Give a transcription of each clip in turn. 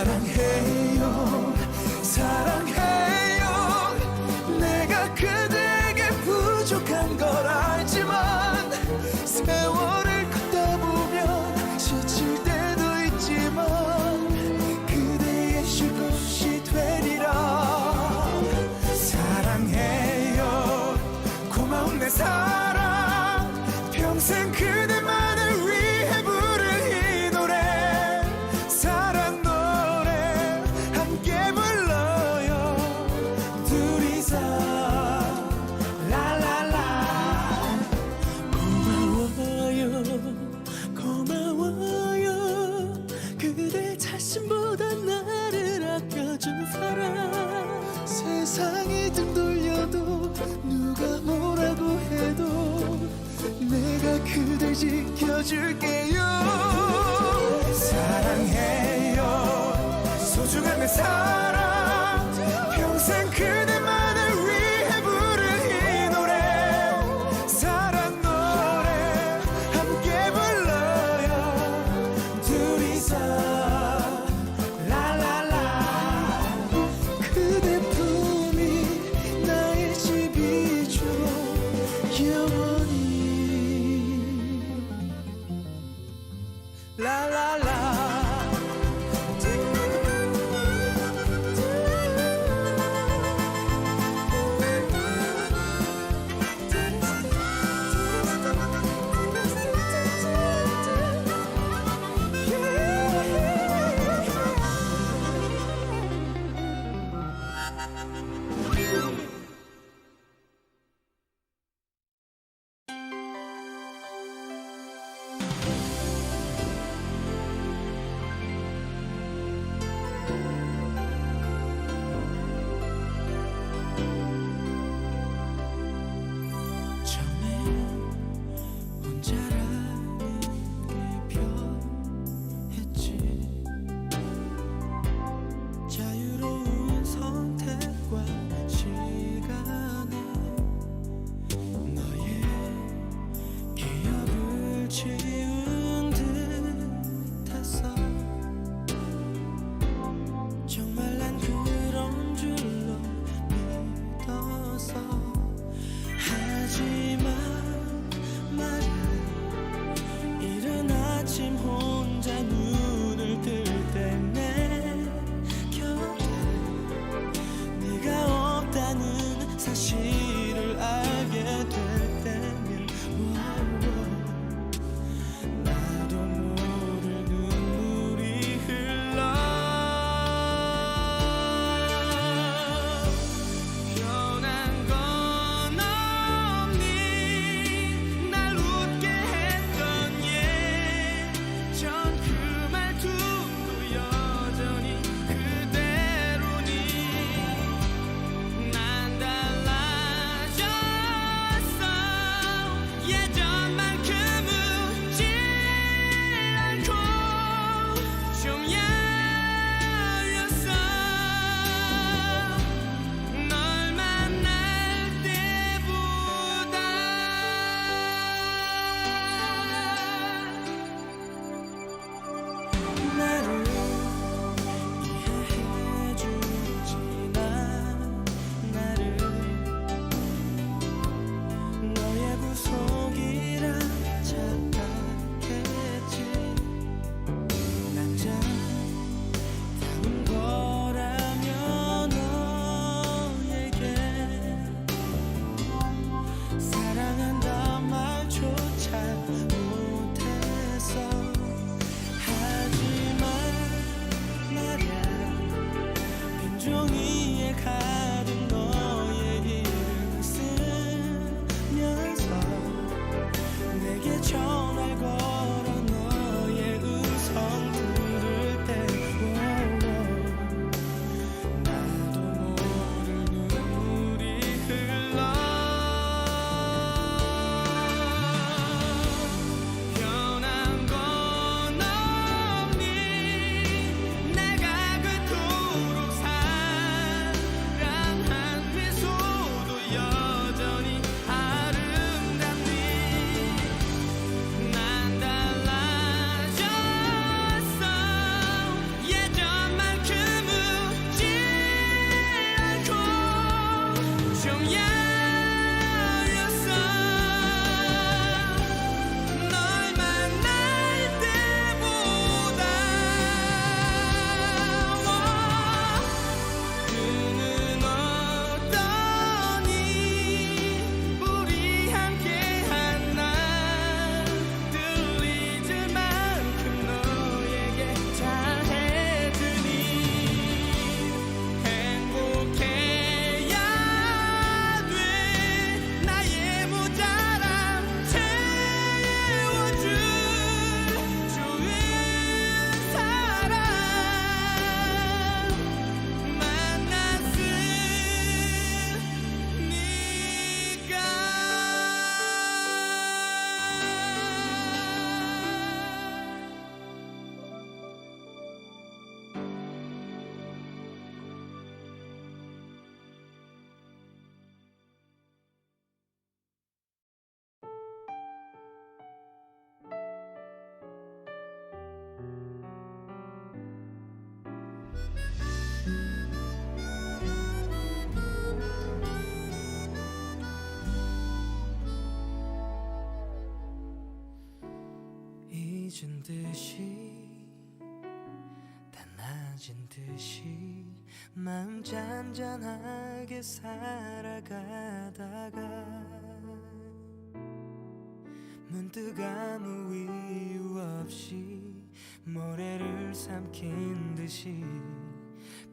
사랑해요 사랑해요 내가 그대에게 부족한 걸 알지만 세월을 걷다 보면 지칠 때도 있지만 그대의 쉴 곳이 되리라 사랑해요 고마운 내 사랑 평생 그대만을 위해 부를 이 노래 사랑 노래 함께 불러요 둘이서 라라라 고마워요 고마워요 그대 자신보다 나를 아껴준 사랑 세상이 등 돌려도 누가 뭐라고 해도 내가 그댈 지켜줄게요 사랑해요 소중한 내 사랑 평생 그대만을 위해 부를 이 노래 사랑 노래 함께 불러요 둘이서 라라라 그대 품이 나의 집이죠 영원히 라라라 늦은 듯이 다 낮은 듯이 마음 잔잔하게 살아가다가 문득 아무 이유 없이 모래를 삼킨 듯이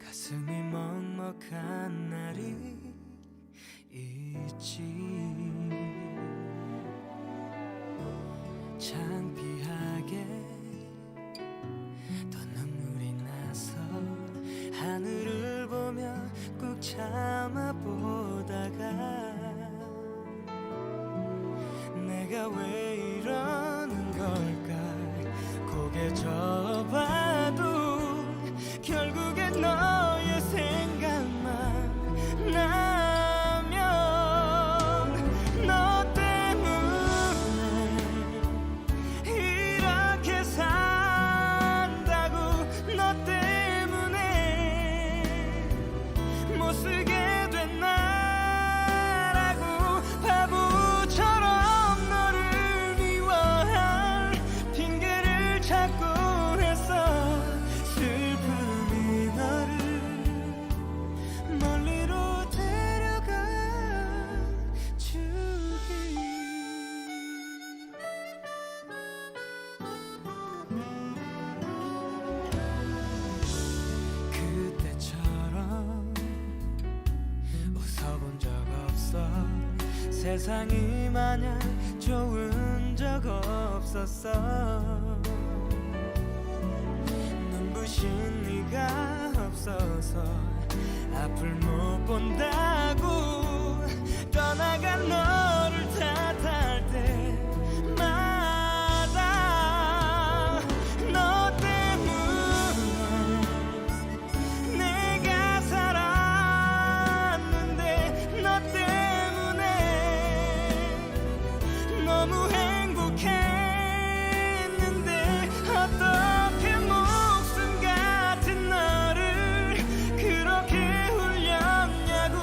가슴이 먹먹한 날이 있지. 창피하게 또 눈물이 나서 하늘을 보며 꾹 참아보다가 내가 왜 이러는 걸까 고개 져봐도 결국엔 너의 생각만 나면 너 때문에 이렇게 산다고 너 때문에 못 쓰게 된 나라고 바보처럼 너를 미워할 핑계를 찾고 했어. 슬픔이 너를 멀리로 데려가 주기. 그때처럼 웃어본 적 없어. 세상이 마냥 좋은 적 없었어. 눈부신 네가 없어서 앞을 못 본다고 떠나간 너를 탓할 때마다 너 때문에 내가 살았는데 너 때문에 너무 행복했는데 어떻게 목숨 같은 너를 그렇게 울렸냐고.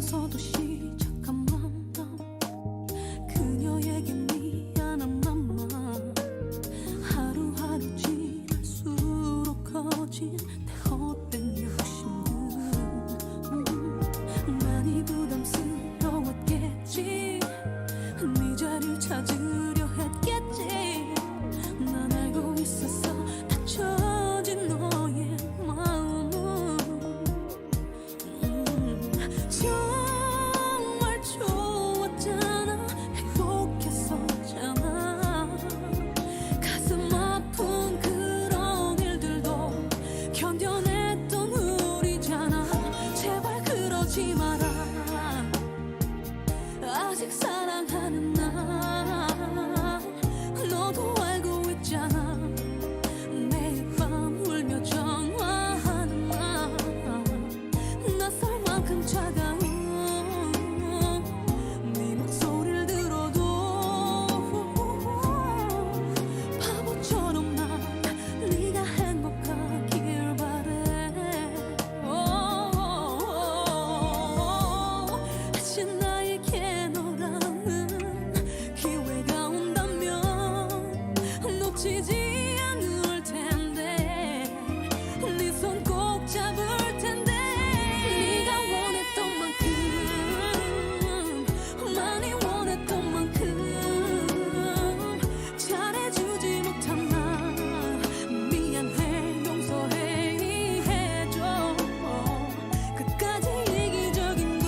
알면서도 시작한 만남, 그녀에게 미안한 맘만 하루하루 지날수록 커진 내 헛된 욕심들. 많이 부담스러웠겠지, 네 자리를 찾으려 했겠지. 난 알고 있었어, 닫혀진 너의 마음은. 정말 좋았잖아, 행복했었잖아. 가슴 아픈 그런 일들도 견뎌냈던 우리잖아. 제발 그러지 마라, 아직 사랑하는 나. 너도 알고 있잖아, 매일 밤 울며 전화하는 나. 낯설 만큼 차가운 네 목소리를 들어도 바보처럼 난 네가 행복하길 바래. 다시 나에게 너라는 기회가 온다면 놓치지 않을 텐데, 네 손 꼭 잡을 텐데. 네가 원했던 만큼, 많이 원했던 만큼 잘해주지 못한 나 미안해, 용서해, 이해해줘. 끝까지 이기적인 건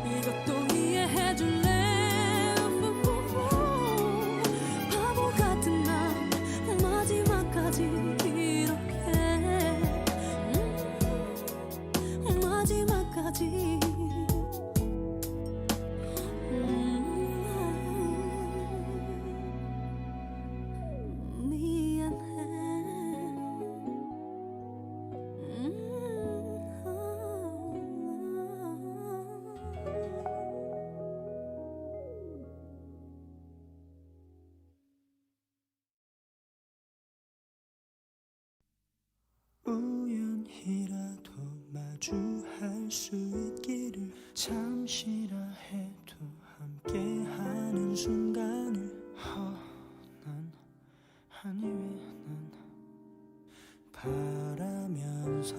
이것도 이해해줄래. 바보 같은 난 마지막까지 이렇게, 마지막까지. 우연히라도 마주할 수 있기를, 잠시라 해도 함께하는 순간을. 난 아니 왜 난 바라면서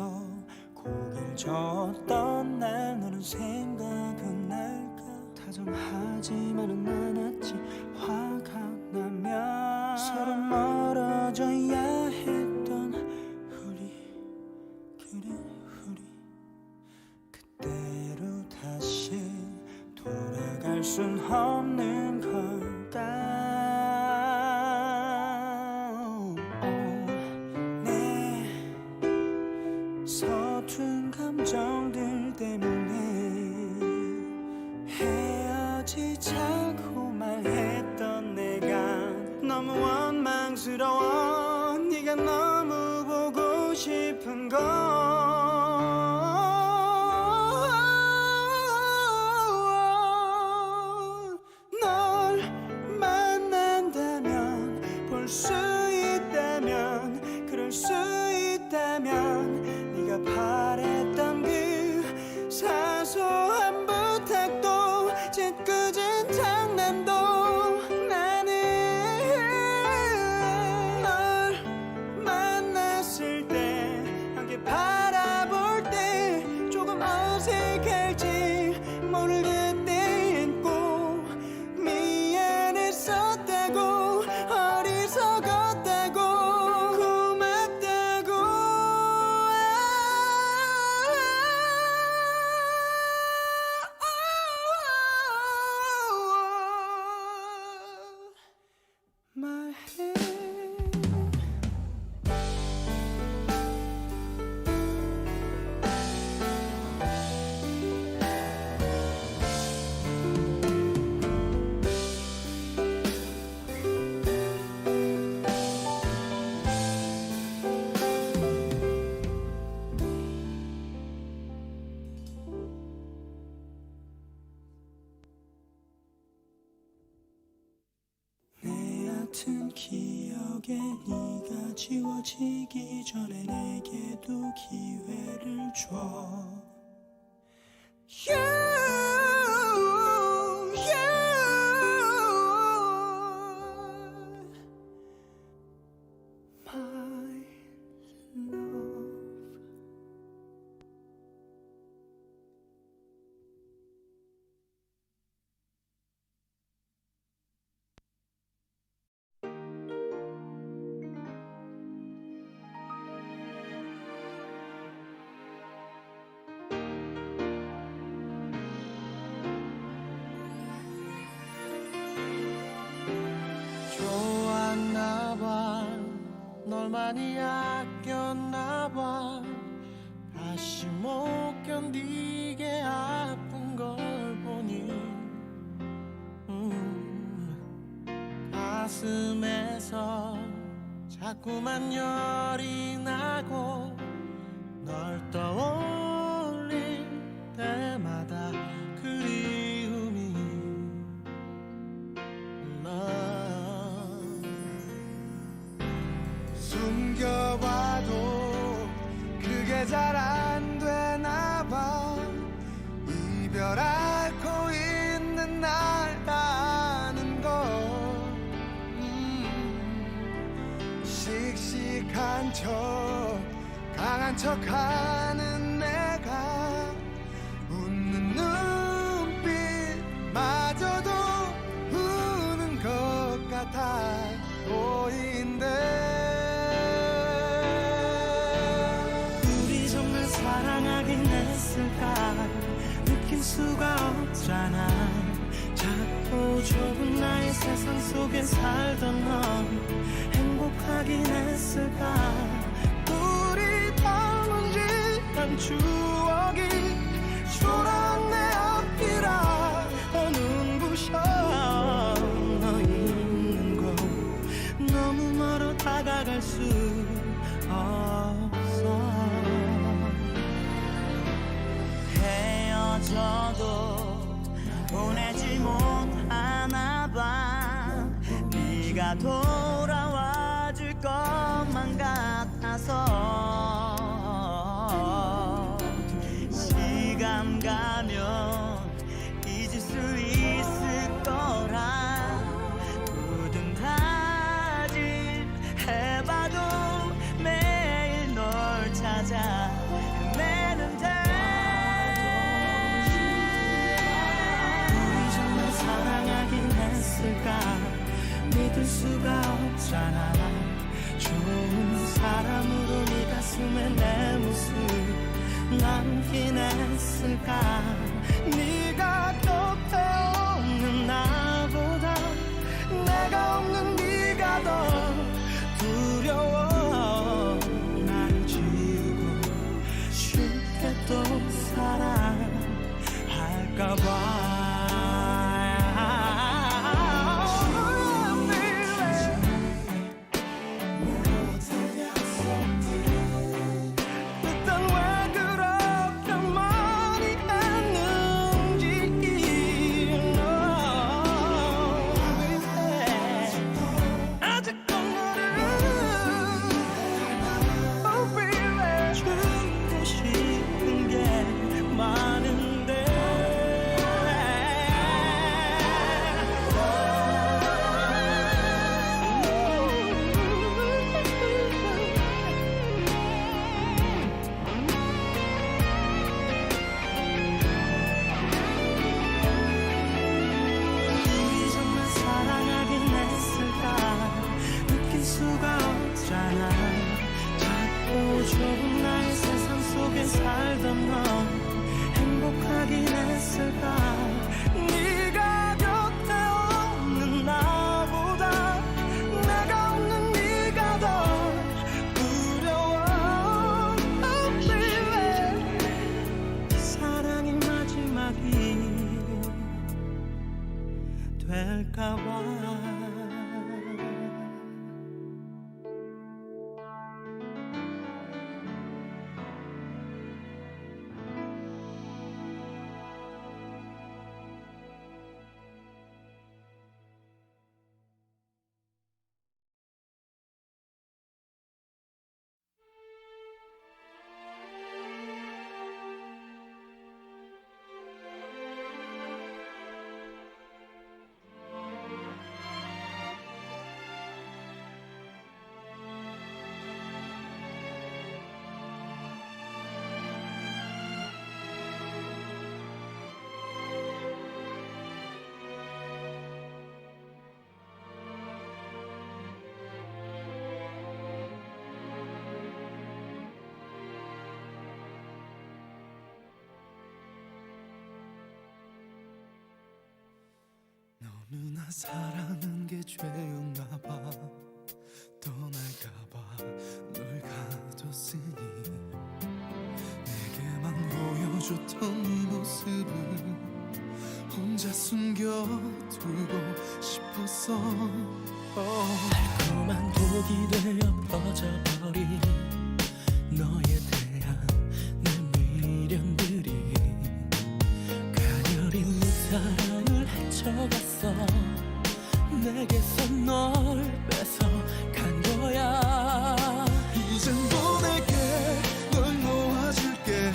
고개를 젓던 날 너는 생각은 날까. 다정하지만은 않았지, 화가 나면 서로 멀어져야 했던 우리. 그래 우리 그때로 다시 돌아갈 순 없는 걸까. 내 서툰 감정들 때문에 헤어지자고 말했던 내가 너무 원망스러워. 네가 너무 보고 싶은 걸. 널 만난다면, 볼 수 있다면, 그럴 수 있다면, 네가 바랬던 그 사소한 부탁도 짓궂은 장난도 나는 널 만났을 때, 함께 바라볼 때 조금 어색할지 모르겠대. 꼭 미안했었다고, 어리석었다고, 고맙다고. 말해. 내 얕은 기억에 네가 지워지기 전에 내게도 기회를 줘. You, my love. 좋았나봐 널 많이 아꼈나봐 다시 못 견디게 아픈 걸 보니 가슴에서 자꾸만 열이 나고 널 떠올릴 때마다 그리움이 숨겨봐도 그게 잘 안 되나 봐. 이별 앓고 있는 날 아는 걸. 씩씩한 척 강한 척하는 내가 웃는 눈빛마저도 우는 것 같아 보인대. 우리 정말 사랑하긴 했을까 느낄 수가 없잖아. 작고 좁은 나의 세상 속에 살던 넌 행복하긴 했을까. 우리 닮은 듯한 추억이 초라한 내 앞이라 더 눈부셔. 너 있는 곳 너무 멀어 다가갈 수 없어. 헤어져도 보내지 못하나 봐. 네가 돌아와 줄 것만 같아서. 시간 가면 잊을 수 있을 거라 굳은 다짐 해봐도 매일 널 찾아 헤매는데. 우리 정말 사랑하긴 했을까 믿을 수가 없잖아. 좋은 사람으로 네 가슴에 내 모습 남긴 했을까. 네가 곁에 없는 나보다 내가 없는 네가 더 두려워. 날 지우고 쉽게 또 사랑할까봐. 좁은 나의 세상 속에 살던 넌 행복하긴 했을까. 네가 곁에 없는 나보다 내가 없는 네가 더 두려워. Oh, baby. 사랑이 마지막이 될까봐. 어느 날 사랑한 게 죄였나 봐. 떠날까봐 널 가뒀으니 내게만 보여줬던 이 모습을 혼자 숨겨두고 싶었어. 달콤한 독이 되어 퍼져버린 너에 대한 내 미련들이 가녀린 네 사랑을 헤쳐갔어. 내게서 널 뺏어간 거야. 이젠 보낼게, 널 놓아줄게.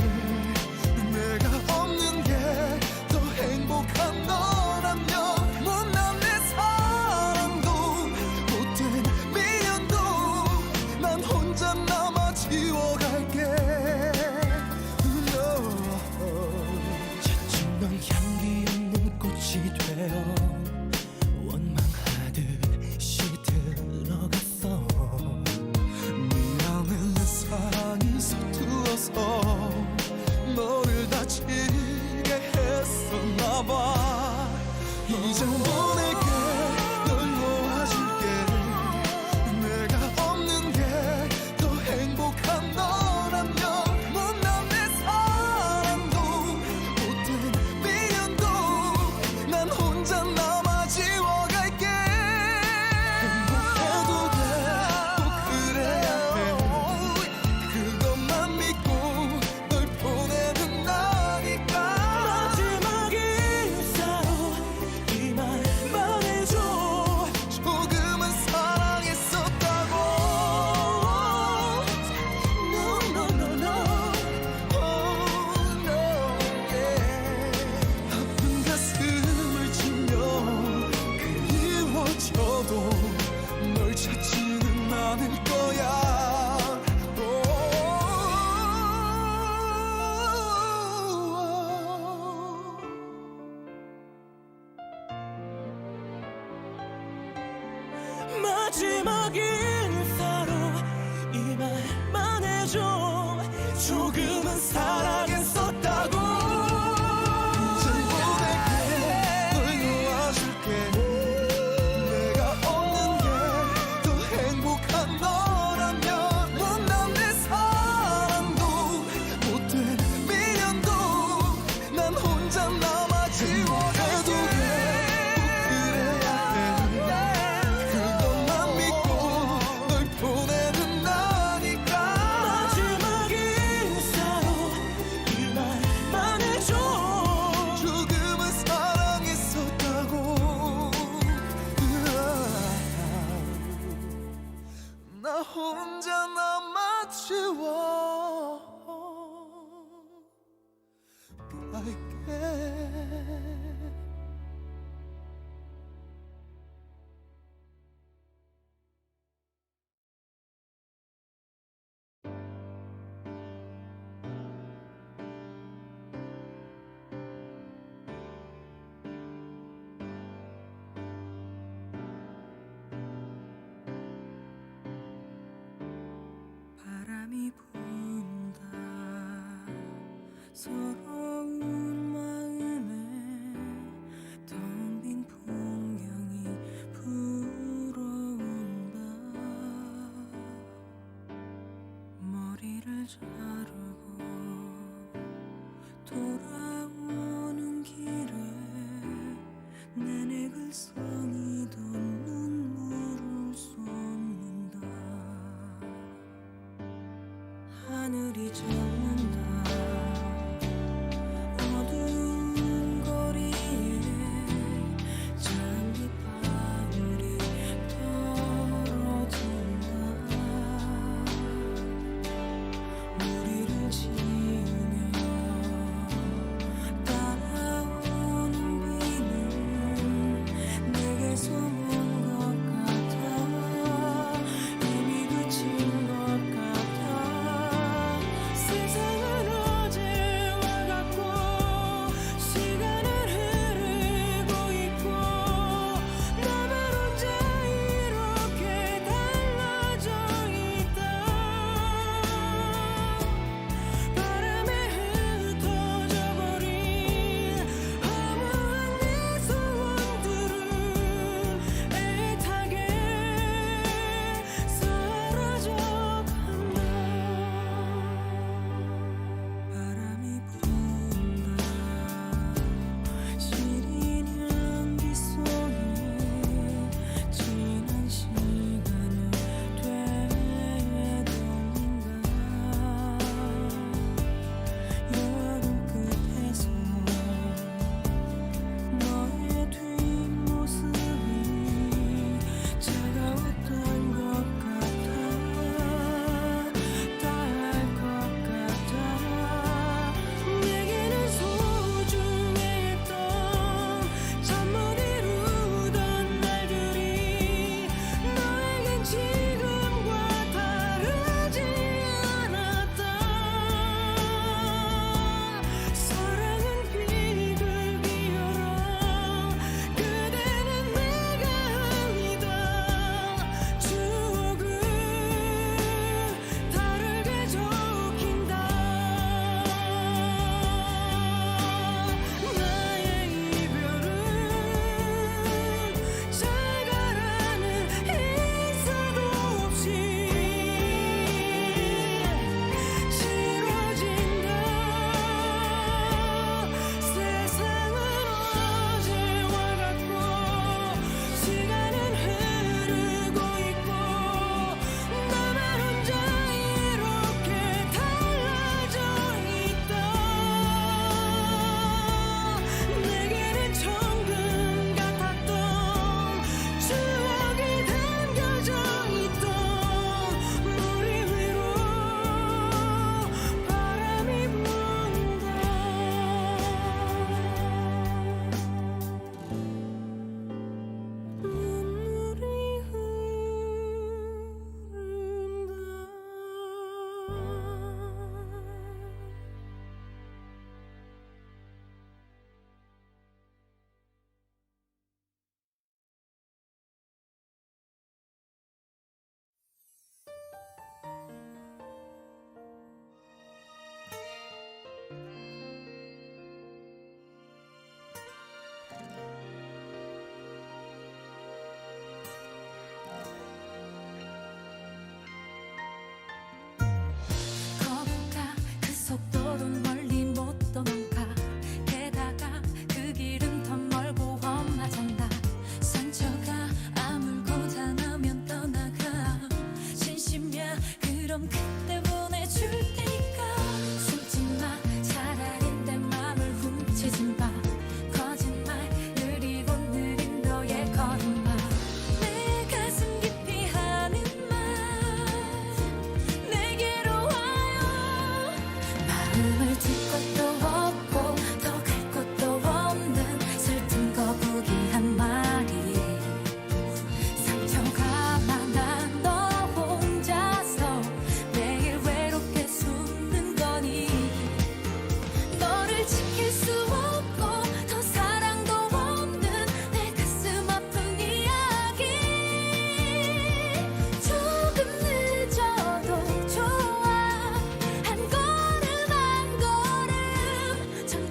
내가 없는 게 더 행복한 너라면 못난 내 사랑도 못된 미련도 난 혼자 남아 지워갈게. 차츰 넌 향기 없는 꽃이 되어 원망하듯이 들어갔어. 미안해 내 사랑이 서투어서 너를 다치게 했었나봐. 이젠 보낼게, 널 놓아줄게. 내가 없는 게 더 행복한 너라면 못난 내 사랑도 못된 미련도 난 혼자 남아 지워갈게. 행복해도 돼, 꼭 그래야 해. 그것만 믿고 널 보내는 나니까. 마지막 인사로 이 말만 해줘. 조금은 사랑했었다고. No, no, no, no. Oh, no, yeah. 아픈 가슴을 치며 그리워져도 널 찾지는 않을 거야. 마지막 인사로 이 말만 해줘. 조금은 사랑했었다고. 이젠 보낼게, 널 놓아줄게. 내가 없는 게 더 행복한 너라면 못난 내 사랑도 못된 미련도 난 혼자 남아 지워해도 돼. 꼭 그래야 해. 그것만 믿고 널 보내는 나니까. 마지막 인사로 이 말만 해줘. 조금은 사랑했었다고. 나 혼자 남아 지워 갈게. 바람이 분다 서러운 마음에 텅 빈 풍경이 불어온다. 머리를 자르고 돌아오는 길에 내내 글썽이던 눈물을 쏟는다. 하늘이 젖는다.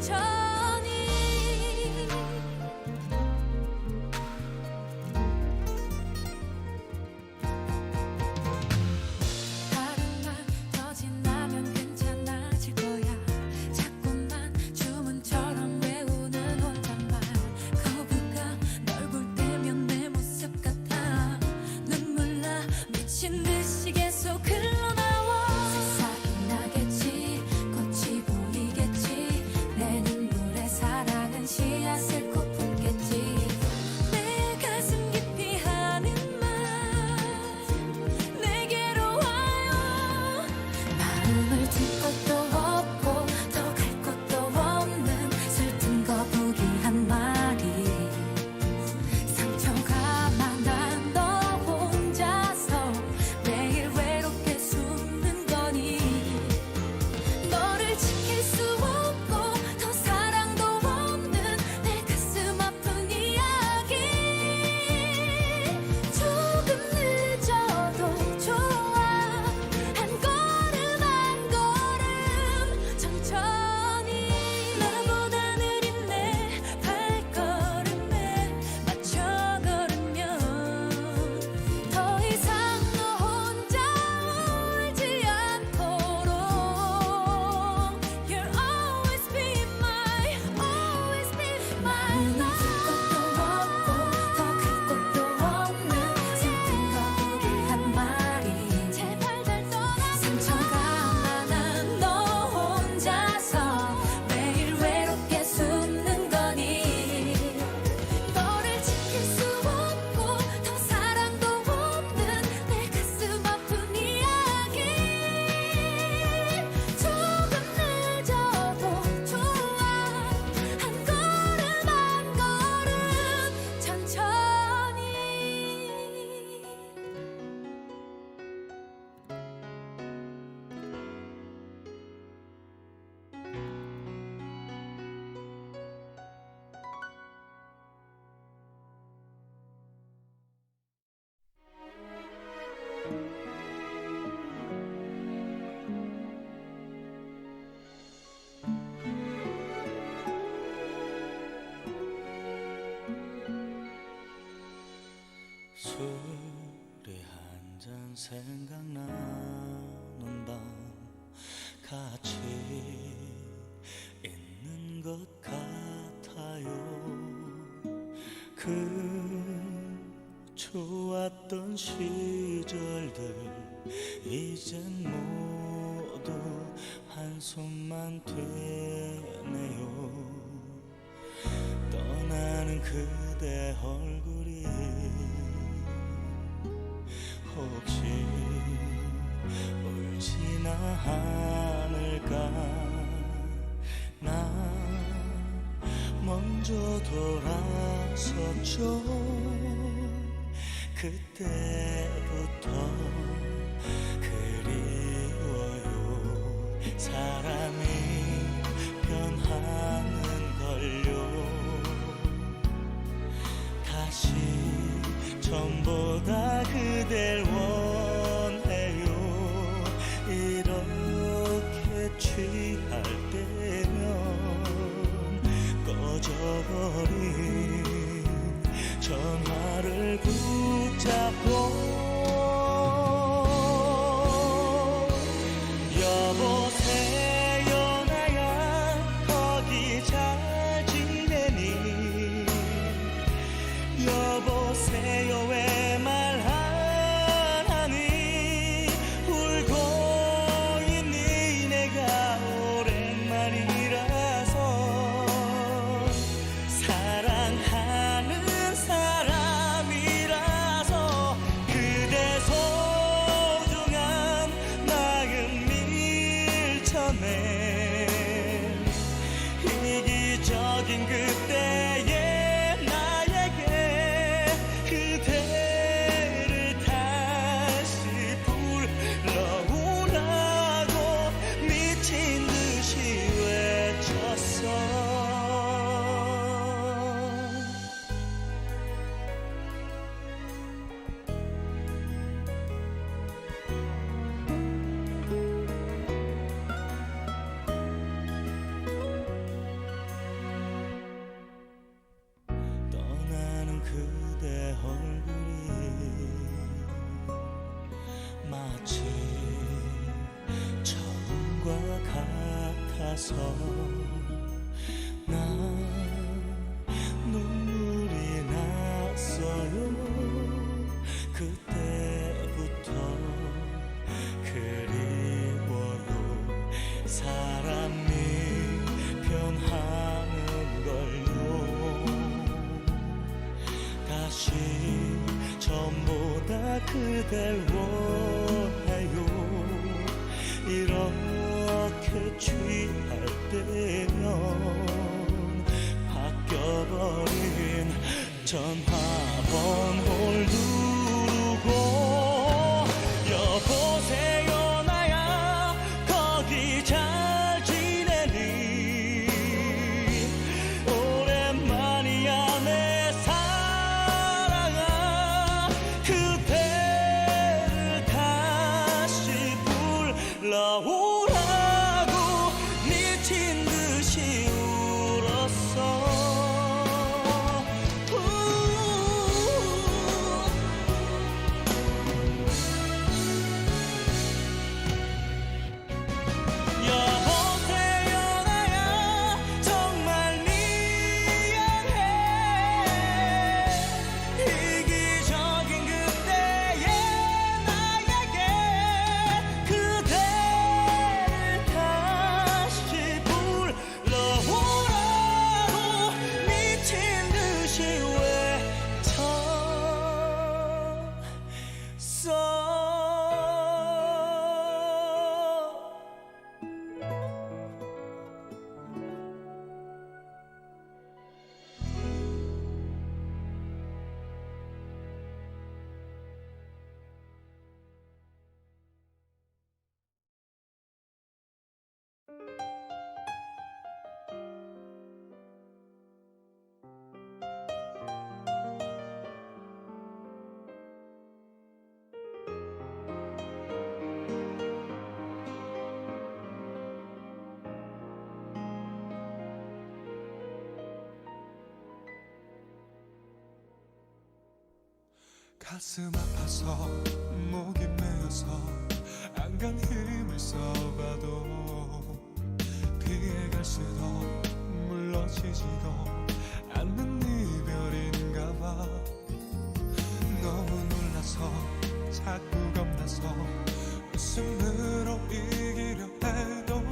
천천히 하루만 더 지나면 괜찮아질 거야 자꾸만 주문처럼 외우는 혼잣말 거부가 널 볼 때면 내 모습 같아 눈물 나 미친 듯이 계속 흘러나와 새싹이 나겠지 꽃이 보이겠지 내 눈물에 사랑은 씨앗을 꼭 품겠지 내 가슴 깊이 하는 말 내게로 와요 마음을 줄 것도 없고 더 갈 것도 없는 슬픈 거북이한 말이 상처가 많아 너 혼자서 매일 외롭게 숨는 거니 너를 지킬 수 없고 더 사랑도 없는 내 가슴 아픈 이야기 조금 늦어도 좋아 한 걸음 한 걸음 천천히 나보다 느린 내 발걸음에 맞춰 걸으면 더 이상 너 혼자 울지 않도록 You'll always be my always be my 줄 것도 없고 더 갈 것도 없는 슬픈 거북이한 말이 제발 잘 떠나 상처가 많아 너 혼자서 매일 외롭게 숨는 거니 너를 지킬 수 없고 더 사랑도 없는 내 가슴 아픈 이야기 조금 늦어도 좋아 한 걸음 한 걸음 천천히 술이 한 잔 생각나는 밤 같이 있는 것 같아요 그 좋았던 시절들 이젠 모두 한숨만 되네요 떠나는 그대 얼굴이 혹시 울지나 않을까 나 먼저 돌아섰죠 그때부터 그리워요 사람이 변하는걸요 다시 전보다 그댈 원해요 이렇게 취할 때면 꺼져버린 전화를 붙잡고 여보세요 나야 거기 잘 지내니 여보세요 왜 말 안 하니 울고 있니 내가 오랜만이라서 사랑하는 사람이라서 그대 소중한 마음 밀쳐내 이기적인 그때의 나에게 그대를 다시 불러오라고 미친 듯이 외쳤어 보면서 난 눈물이 났어요. 그때부터 그리워요. 사람이 변하는 걸요. 다시 전보다 그댈 원해요. 이렇게 취할 때면 바뀌어버린 전화번호를 누르고 여보세요 나야 거기 잘 지내니 오랜만이야 내 사랑아 그대를 다시 불러오라고 미친 듯이 울었어. 여보세요 나야 정말 미안해. 이기적인 그때의 나에게 그대를 다시 불러오라고 미친 듯이 외쳤어. 가슴 아파서 목이 메어서 안간 힘을 써봐도 피해갈 수도 물러지지도 않는 이별인가봐. 너무 놀라서 자꾸 겁나서 웃음으로 이기려 해도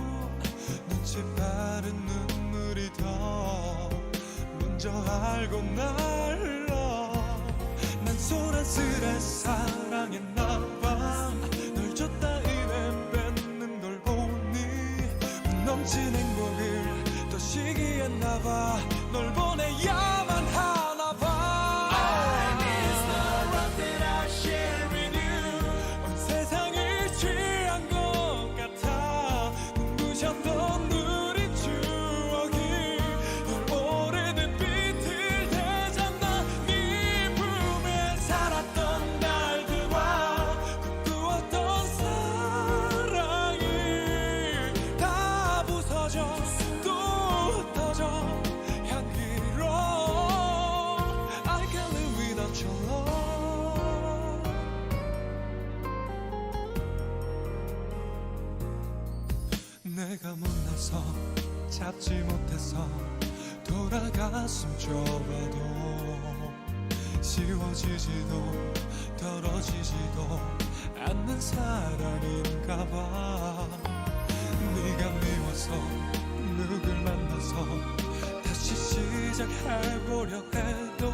눈치 빠른 눈물이 더 먼저 알고 날라. 난 소란스레 사랑했나봐. 널 줬다 이내 뺏는 걸 보니 넘친 행복을 또 시기했나봐. 널 보내야만 하나봐. I miss the love that I share with you. 온 세상을 취한 것 같아. 눈부셨던 우리 추억이 널 오래된 빛을 되잖아. 네 품에 살았던 날들과 꿈꾸었던 사랑이 다 부서져 또 흩어져 향기로. I can't live without your love. 내가 못나서 잡지 못해서 돌아갔음 좁아도 지워지지도 떨어지지도 않는 사랑인가봐. 네가 미워서 누굴 만나서 다시 시작해보려 해도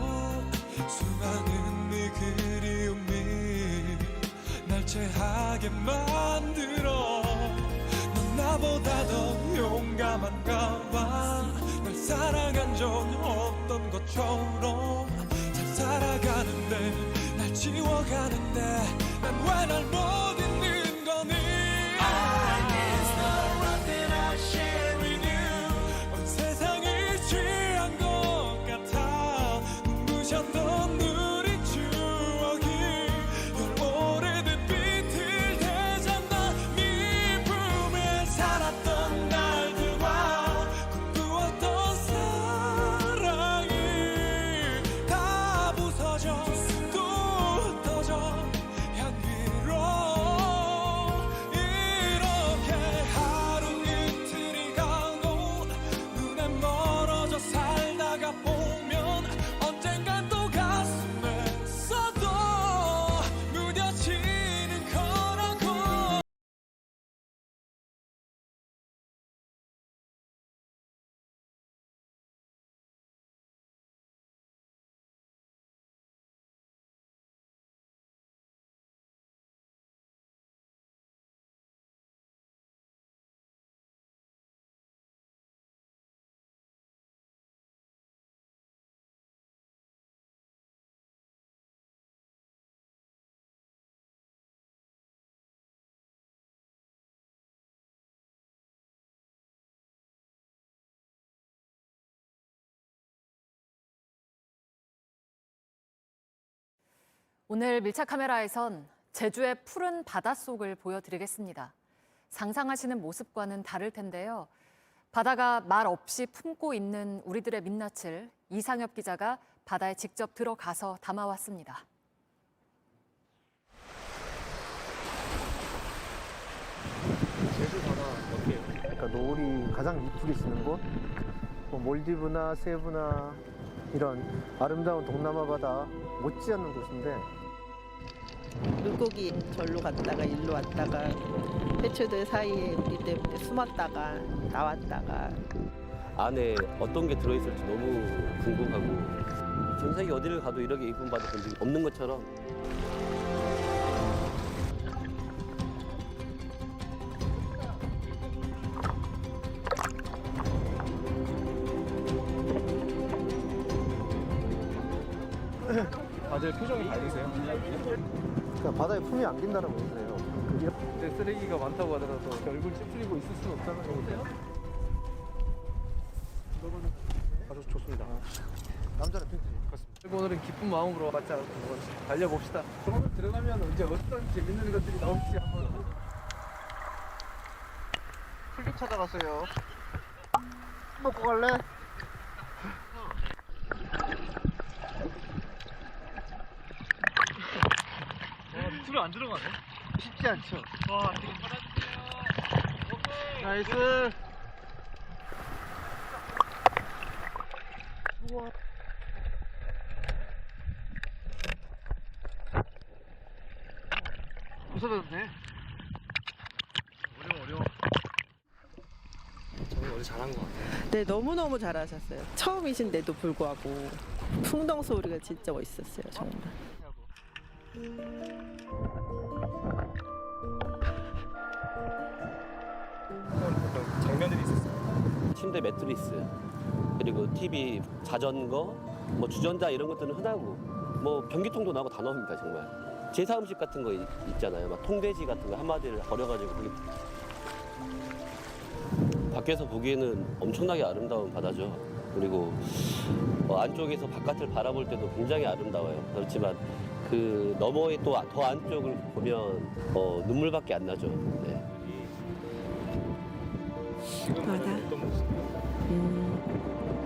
수많은 네 그리움이 날 체하게 만들어. 넌 나보다 더 용감한가 봐. 날 사랑한 적 없던 것처럼 잘 살아가는데 날 지워가는데 난 왜 날 못 잊는 거니. I miss the love that I share with you. 온 세상을 취한 것 같아. 눈부셨던 우리 추억이 널 오래된 빛을 되잖아. 네 품에 살았던 나 오늘 밀착 카메라에선 제주의 푸른 바닷속을 보여드리겠습니다. 상상하시는 모습과는 다를 텐데요. 바다가 말 없이 품고 있는 우리들의 민낯을 이상엽 기자가 바다에 직접 들어가서 담아왔습니다. 제주 바다 어때요? 그러니까 노을이 가장 이쁘게 지는 곳, 뭐 몰디브나 세부나 이런 아름다운 동남아 바다 못지않는 곳인데 물고기 절로 갔다가 일로 왔다가 해초들 사이에 우리 때문에 숨었다가 나왔다가 안에 어떤 게 들어있을지 너무 궁금하고 전 세계 어디를 가도 이렇게 이쁜 바다 본 적이 없는 것처럼 다들 표정이 밝으세요? 그러니까 바다에 품이 안긴다는 거예요. 근데 쓰레기가 많다고 하더라도 얼굴 찌푸리고 있을 수는 없다는 거거든요. 아주 좋습니다. 남자는 핑크지. 그렇습니다. 오늘은 기쁜 마음으로 맞지 않고 한번 달려봅시다. 그러면 들어가면 이제 어떤 재밌는 것들이 나올지 한번. 풀숲 찾아갔어요. 먹고 갈래? 술을 안 들어가네? 쉽지 않죠. 와, 지금 나이스. 웃어졌네. 어려워. 저는 어제 잘한 것 같아요. 네 너무너무 잘하셨어요. 처음이신데도 불구하고 풍덩 소리가 진짜 멋있었어요 정말. 어떤 장면들이 있었어요. 침대 매트리스 그리고 TV, 자전거, 뭐 주전자 이런 것들은 흔하고 뭐 변기통도 나고 다 나옵니다 정말. 제사 음식 같은 거 있잖아요. 막 통돼지 같은 거 한 마디를 버려가지고 거기 밖에서 보기에는 엄청나게 아름다운 바다죠. 그리고 안쪽에서 바깥을 바라볼 때도 굉장히 아름다워요. 그렇지만 그 너머의 또 더 안쪽을 보면 눈물밖에 안 나죠. 네. 지금 맞아. 어떤 모습이요?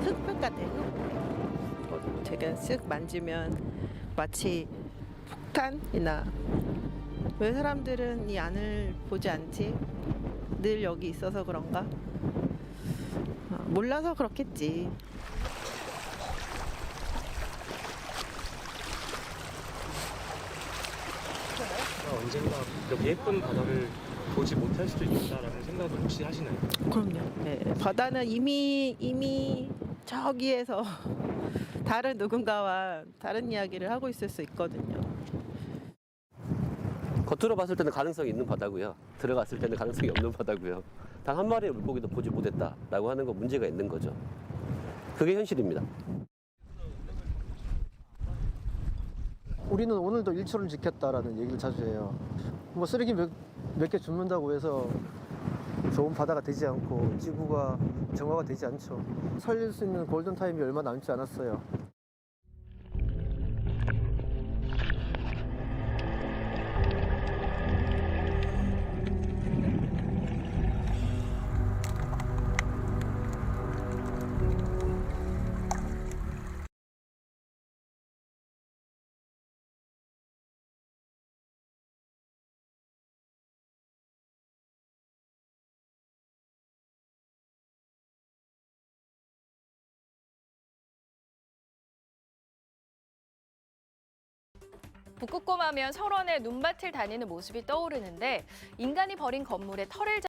흙볕 같아요. 제가 쓱 만지면 마치 폭탄이나 왜 사람들은 이 안을 보지 않지? 늘 여기 있어서 그런가? 몰라서 그렇겠지. 언젠가 이렇게 예쁜 바다를 보지 못할 수도 있다라는 생각을 혹시 하시나요? 그럼요. 네, 바다는 이미 저기에서 다른 누군가와 다른 이야기를 하고 있을 수 있거든요. 겉으로 봤을 때는 가능성이 있는 바다고요. 들어갔을 때는 가능성이 없는 바다고요. 단 한 마리의 물고기도 보지 못했다라고 하는 건 문제가 있는 거죠. 그게 현실입니다. 우리는 오늘도 일초를 지켰다라는 얘기를 자주 해요. 뭐 쓰레기 몇 개 줍는다고 해서 좋은 바다가 되지 않고 지구가 정화가 되지 않죠. 살릴 수 있는 골든 타임이 얼마 남지 않았어요. 북극곰하면 설원에 눈밭을 다니는 모습이 떠오르는데 인간이 버린 건물에 털을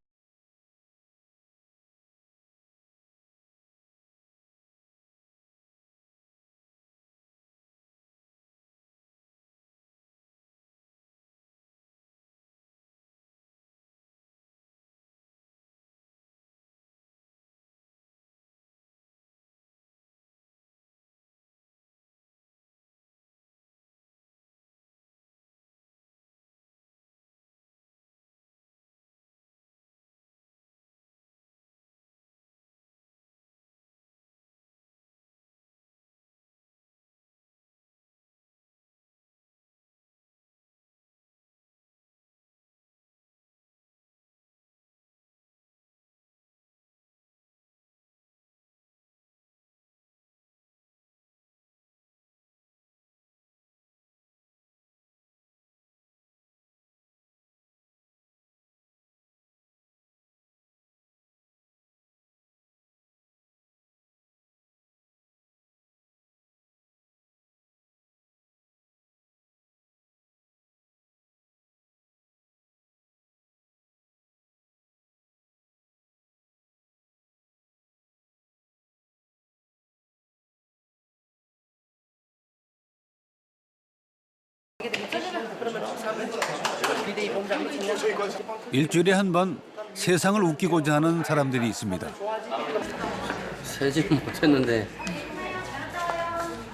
일주일에 한 번 세상을 웃기고자 하는 사람들이 있습니다. 세지는 못했는데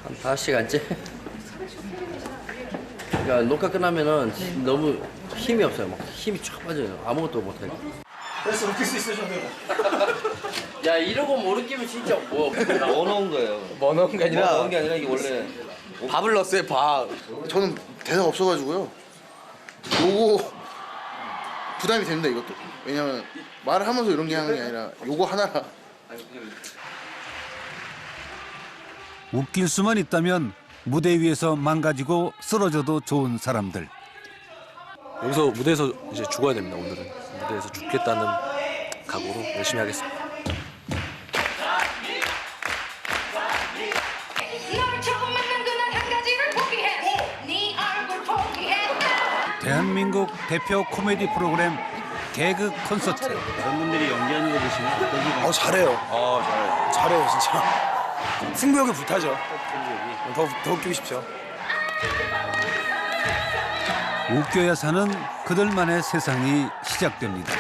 한 5시간째. 그러니까 녹화 끝나면은 너무 힘이 없어요. 막 힘이 쫙 빠져요. 아무것도 못해요. 그래서 웃길 수 있어 저는. 야 이러고 못 웃기면 진짜 뭐 넣어놓은 거예요. 뭐 넣은 게 아니라 넣은 게 아니라 이게 원래 밥을 넣었어요. 밥. 저는 대사가 없어가지고요. 요거 부담이 됩니다 이것도. 왜냐면 말을 하면서 이런 게 하는 게 아니라 요거 하나라. 웃길 수만 있다면 무대 위에서 망가지고 쓰러져도 좋은 사람들. 여기서 무대에서 이제 죽어야 됩니다. 오늘은 무대에서 죽겠다는 각오로 열심히 하겠습니다. 대한민국 대표 코미디 프로그램 개그 콘서트. 다른 분들이 연기하는 거 보시면 어떤 잘해요. 잘해요 진짜. 승부욕이 불타죠. 더 웃기고 싶죠. 웃겨야 사는 그들만의 세상이 시작됩니다.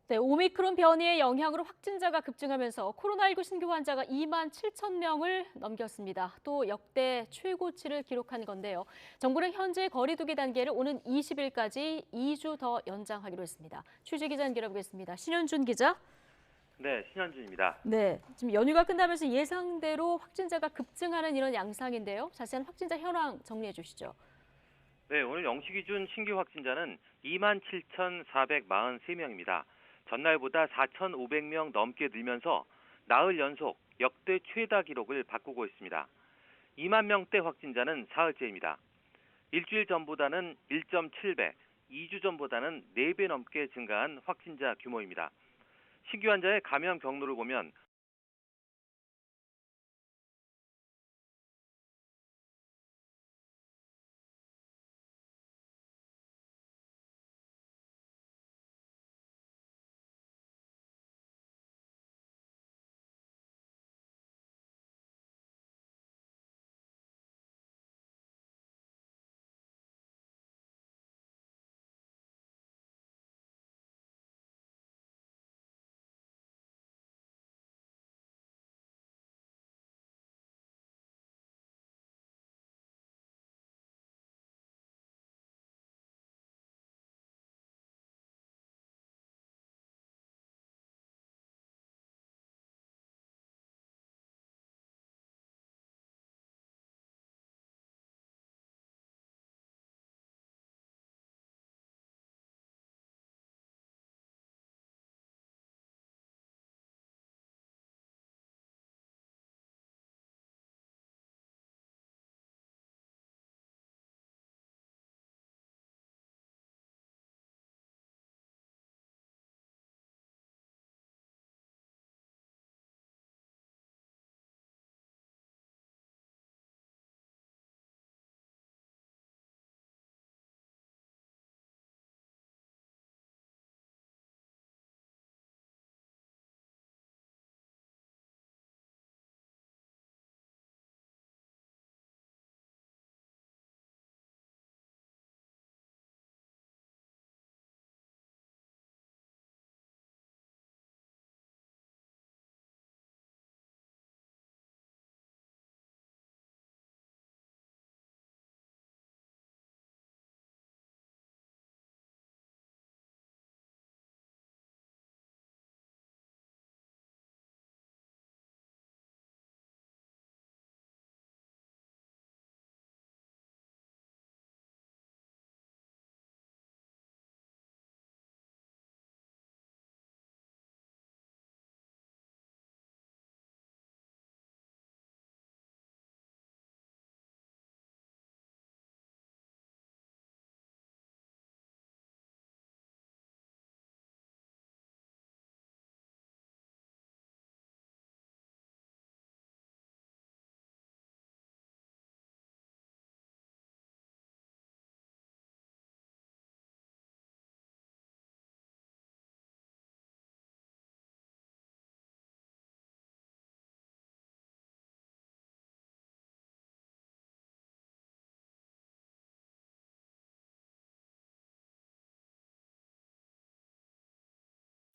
네, 오미크론 변이의 영향으로 확진자가 급증하면서 코로나19 신규 환자가 2만 7천 명을 넘겼습니다. 또 역대 최고치를 기록한 건데요. 정부는 현재 거리두기 단계를 오는 20일까지 2주 더 연장하기로 했습니다. 취재 기자 연결해보겠습니다. 신현준 기자. 네, 신현준입니다. 네, 지금 연휴가 끝나면서 예상대로 확진자가 급증하는 이런 양상인데요. 자세한 확진자 현황 정리해 주시죠. 네, 오늘 영시 기준 신규 확진자는 27,443명입니다. 전날보다 4,500명 넘게 늘면서 나흘 연속 역대 최다 기록을 바꾸고 있습니다. 2만 명대 확진자는 사흘째입니다. 일주일 전보다는 1.7배, 2주 전보다는 4배 넘게 증가한 확진자 규모입니다. 신규 환자의 감염 경로를 보면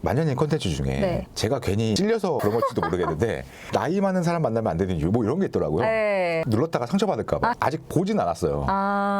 만년님 컨텐츠 중에 네. 제가 괜히 찔려서 그런 걸지도 모르겠는데 나이 많은 사람 만나면 안 되는 이유 뭐 이런 게 있더라고요. 네. 눌렀다가 상처받을까 봐. 아직 보진 않았어요.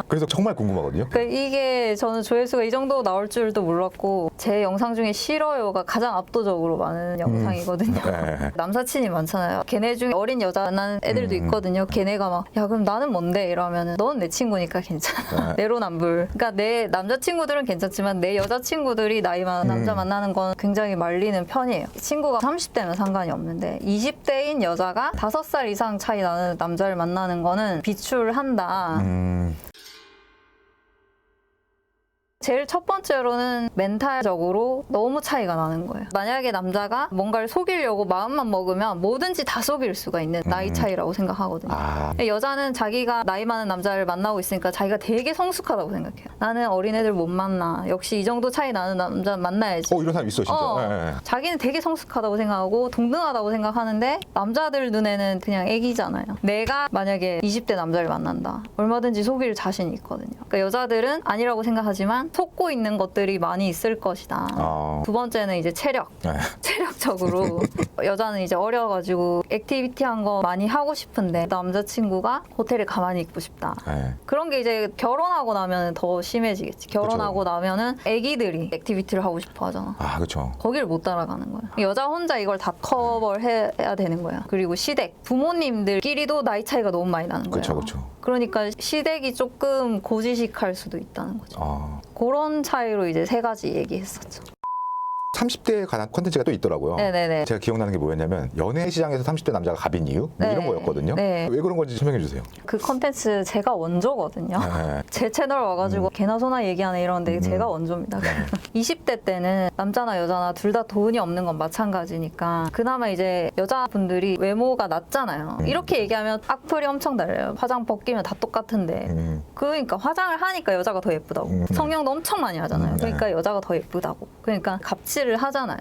그래서 정말 궁금하거든요. 이게 저는 조회수가 이 정도 나올 줄도 몰랐고 제 영상 중에 싫어요가 가장 압도적으로 많은 영상이거든요. 네. 남사친이 많잖아요. 걔네 중에 어린 여자 만나는 애들도 있거든요. 걔네가 막 야 그럼 나는 뭔데 이러면은 넌 내 친구니까 괜찮아. 내로남불. 그러니까 내 남자친구들은 괜찮지만 내 여자친구들이 나이 많은 남자 만나는 건 굉장히 말리는 편이에요. 친구가 30대면 상관이 없는데 20대인 여자가 5살 이상 차이 나는 남자를 만나는 거는 비추한다. 제일 첫 번째로는 멘탈적으로 너무 차이가 나는 거예요. 만약에 남자가 뭔가를 속이려고 마음만 먹으면 뭐든지 다 속일 수가 있는 나이 차이라고 생각하거든요. 여자는 자기가 나이 많은 남자를 만나고 있으니까 자기가 되게 성숙하다고 생각해요. 나는 어린애들 못 만나. 역시 이 정도 차이 나는 남자 만나야지. 이런 사람 있어 진짜. 네. 자기는 되게 성숙하다고 생각하고 동등하다고 생각하는데 남자들 눈에는 그냥 애기잖아요. 내가 만약에 20대 남자를 만난다. 얼마든지 속일 자신이 있거든요. 그러니까 여자들은 아니라고 생각하지만 속고 있는 것들이 많이 있을 것이다. 두 번째는 이제 체력. 체력적으로 여자는 이제 어려가지고 액티비티한 거 많이 하고 싶은데 남자친구가 호텔에 가만히 있고 싶다. 그런 게 이제 결혼하고 나면 더 심해지겠지. 결혼하고 나면은 애기들이 액티비티를 하고 싶어 하잖아. 그렇죠. 거기를 못 따라가는 거야. 여자 혼자 이걸 다 커버를 해야 되는 거야. 그리고 시댁. 부모님들끼리도 나이 차이가 너무 많이 나는 거야. 그렇죠. 그러니까 시댁이 조금 고지식할 수도 있다는 거죠. 그런 차이로 이제 3가지 얘기했었죠. 30대에 관한 콘텐츠가 또 있더라고요. 네네네. 제가 기억나는 게 뭐였냐면 연애 시장에서 30대 남자가 갑인 이유? 뭐 이런 거였거든요. 네. 왜 그런 건지 설명해 주세요. 그 콘텐츠 제가 원조거든요. 제 채널 와가지고 개나 소나 얘기하네 이러는데 제가 원조입니다. 20대 때는 남자나 여자나 둘 다 돈이 없는 건 마찬가지니까 그나마 이제 여자분들이 외모가 낮잖아요. 이렇게 얘기하면 악플이 엄청 달려요. 화장 벗기면 다 똑같은데. 그러니까 화장을 하니까 여자가 더 예쁘다고. 성형도 엄청 많이 하잖아요. 그러니까 여자가 더 예쁘다고. 그러니까 갑질을 하잖아요.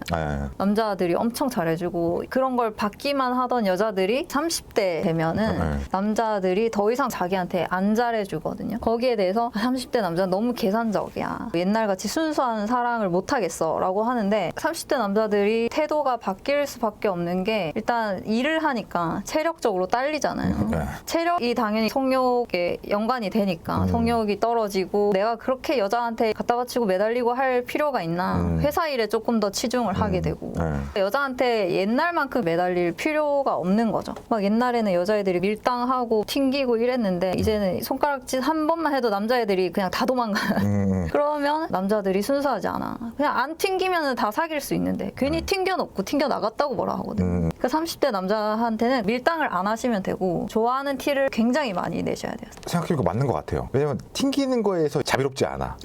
남자들이 엄청 잘해주고 그런 걸 받기만 하던 여자들이 30대 되면은 남자들이 더 이상 자기한테 안 잘해주거든요. 거기에 대해서 30대 남자는 너무 계산적이야. 옛날같이 순수한 사랑을 못하겠어 라고 하는데 30대 남자들이 태도가 바뀔 수밖에 없는 게 일단 일을 하니까 체력적으로 딸리잖아요. 체력이 당연히 성욕에 연관이 되니까 성욕이 떨어지고 내가 그렇게 여자한테 갖다 바치고 매달리고 할 필요가 있나. 회사 일에 조금 더 치중을 하게 되고 여자한테 옛날만큼 매달릴 필요가 없는 거죠. 막 옛날에는 여자애들이 밀당하고 튕기고 이랬는데 이제는 손가락질 한 번만 해도 남자애들이 그냥 다 도망가요. 그러면 남자들이 순수하지 않아. 그냥 안 튕기면 다 사귈 수 있는데 괜히 튕겨놓고 튕겨 나갔다고 뭐라 하거든요. 그 30대 남자한테는 밀당을 안 하시면 되고 좋아하는 티를 굉장히 많이 내셔야 돼요. 생각해보니까 맞는 것 같아요. 왜냐면 튕기는 거에서 자비롭지 않아.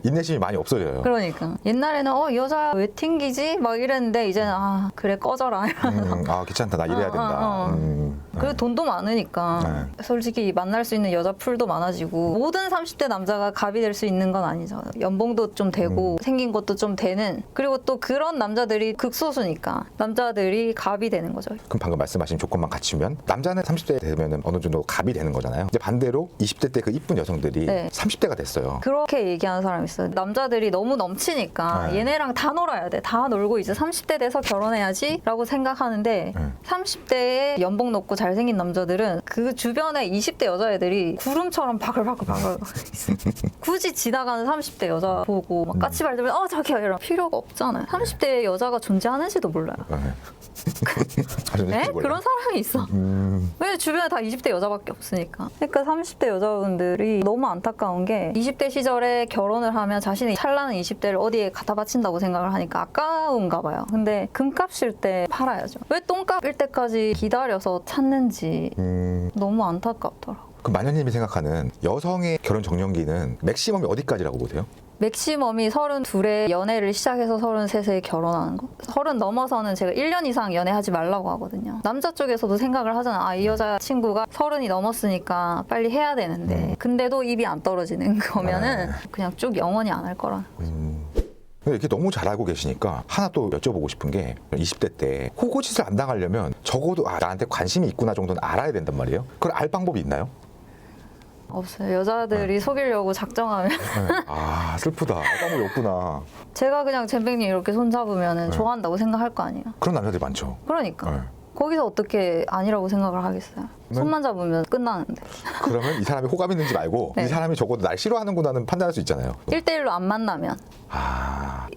인내심이 많이 없어져요. 그러니까 옛날에는 여자 왜 튕기지? 막 이랬는데 이제는 그래 꺼져라. 귀찮다. 나 일해야 된다. 그리고 돈도 많으니까 솔직히 만날 수 있는 여자 풀도 많아지고 모든 30대 남자가 갑이 될 수 있는 건 아니죠. 연봉도 좀 되고 생긴 것도 좀 되는 그리고 또 그런 남자들이 극소수니까 남자들이 갑이 되는 거죠. 그럼 방금 말씀하신 조건만 갖추면 남자는 30대 되면 어느 정도 갑이 되는 거잖아요. 이제 반대로 20대 때 그 이쁜 여성들이 30대가 됐어요. 그렇게 얘기하는 사람이 있어요. 남자들이 너무 넘치니까 얘네랑 다 놀아야 돼. 다 놀고 이제 30대 돼서 결혼해야지 라고 생각하는데 30대에 연봉 높고 잘생긴 남자들은 그 주변에 20대 여자애들이 구름처럼 바글바글 굳이 지나가는 30대 여자 보고 막 까치발들면 자기야 이런 필요가 없잖아요. 30대 여자가 존재하는지도 몰라요. 네? 그런 사람이 있어. 왜 주변에 다 20대 여자밖에 없으니까. 그러니까 30대 여자분들이 너무 안타까운 게 20대 시절에 결혼을 하면 자신의 찬란한 20대를 어디에 갖다 바친다고 생각을 하니까 아까운가 봐요. 근데 금값일 때 팔아야죠. 왜 똥값일 때까지 기다려서 찾는지 너무 안타깝더라고요. 그럼 마녀님이 생각하는 여성의 결혼 정년기는 맥시멈이 어디까지라고 보세요? 맥시멈이 32에 연애를 시작해서 33에 결혼하는 거. 30 넘어서는 제가 1년 이상 연애하지 말라고 하거든요. 남자 쪽에서도 생각을 하잖아. 이 여자친구가 30이 넘었으니까 빨리 해야 되는데 근데도 입이 안 떨어지는 거면은 그냥 쭉 영원히 안 할 거라는 거죠. 이렇게 너무 잘 알고 계시니까 하나 또 여쭤보고 싶은 게 20대 때 호구짓을 안 당하려면 적어도 나한테 관심이 있구나 정도는 알아야 된단 말이에요. 그걸 알 방법이 있나요? 없어요. 여자들이 속이려고 작정하면 네. 아 슬프다. 까먹이 없구나. 제가 그냥 잼백님 이렇게 손잡으면 좋아한다고 생각할 거 아니에요. 그런 남자들이 많죠. 그러니까 네. 거기서 어떻게 아니라고 생각을 하겠어요. 손만 잡으면 끝나는데. 그러면 이 사람이 호감 있는지 말고 네. 이 사람이 적어도 날 싫어하는구나는 판단할 수 있잖아요. 1대1로 안 만나면.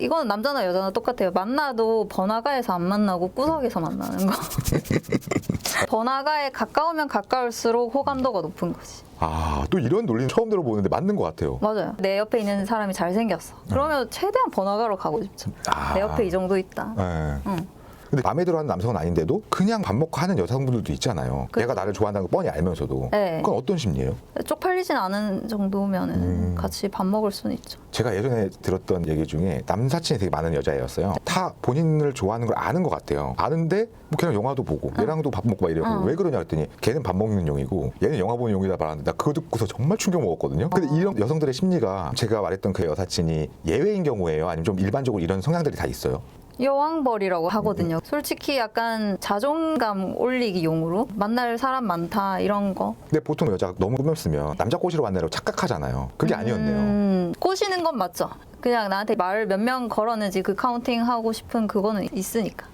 이건 남자나 여자나 똑같아요. 만나도 번화가에서 안 만나고 구석에서 만나는 거. 번화가에 가까우면 가까울수록 호감도가 높은 거지. 또 이런 논리는 처음 들어보는데 맞는 것 같아요. 맞아요. 내 옆에 있는 사람이 잘생겼어. 그러면 최대한 번화가로 가고 싶죠. 내 옆에 이 정도 있다. 네. 응. 근데 마음에 들어하는 남성은 아닌데도 그냥 밥 먹고 하는 여성분들도 있잖아요. 얘가 나를 좋아한다는 거 뻔히 알면서도. 네. 그건 어떤 심리예요? 쪽팔리진 않은 정도면은 같이 밥 먹을 수는 있죠. 제가 예전에 들었던 얘기 중에 남사친이 되게 많은 여자애였어요. 다 본인을 좋아하는 걸 아는 것 같아요. 아는데 뭐 걔랑 영화도 보고 얘랑도 밥 먹고 막 이래요. 왜 그러냐 했더니 걔는 밥 먹는 용이고 얘는 영화 보는 용이다 말하는데 나 그거 듣고서 정말 충격 먹었거든요. 근데 이런 여성들의 심리가 제가 말했던 그 여사친이 예외인 경우예요? 아니면 좀 일반적으로 이런 성향들이 다 있어요? 여왕벌이라고 하거든요. 솔직히 약간 자존감 올리기 용으로 만날 사람 많다 이런 거. 근데 보통 여자가 너무 꾸몄으면 남자 꼬시러 왔네라고 착각하잖아요. 그게 아니었네요. 꼬시는 건 맞죠. 그냥 나한테 말을 몇 명 걸었는지 그 카운팅 하고 싶은 그거는 있으니까.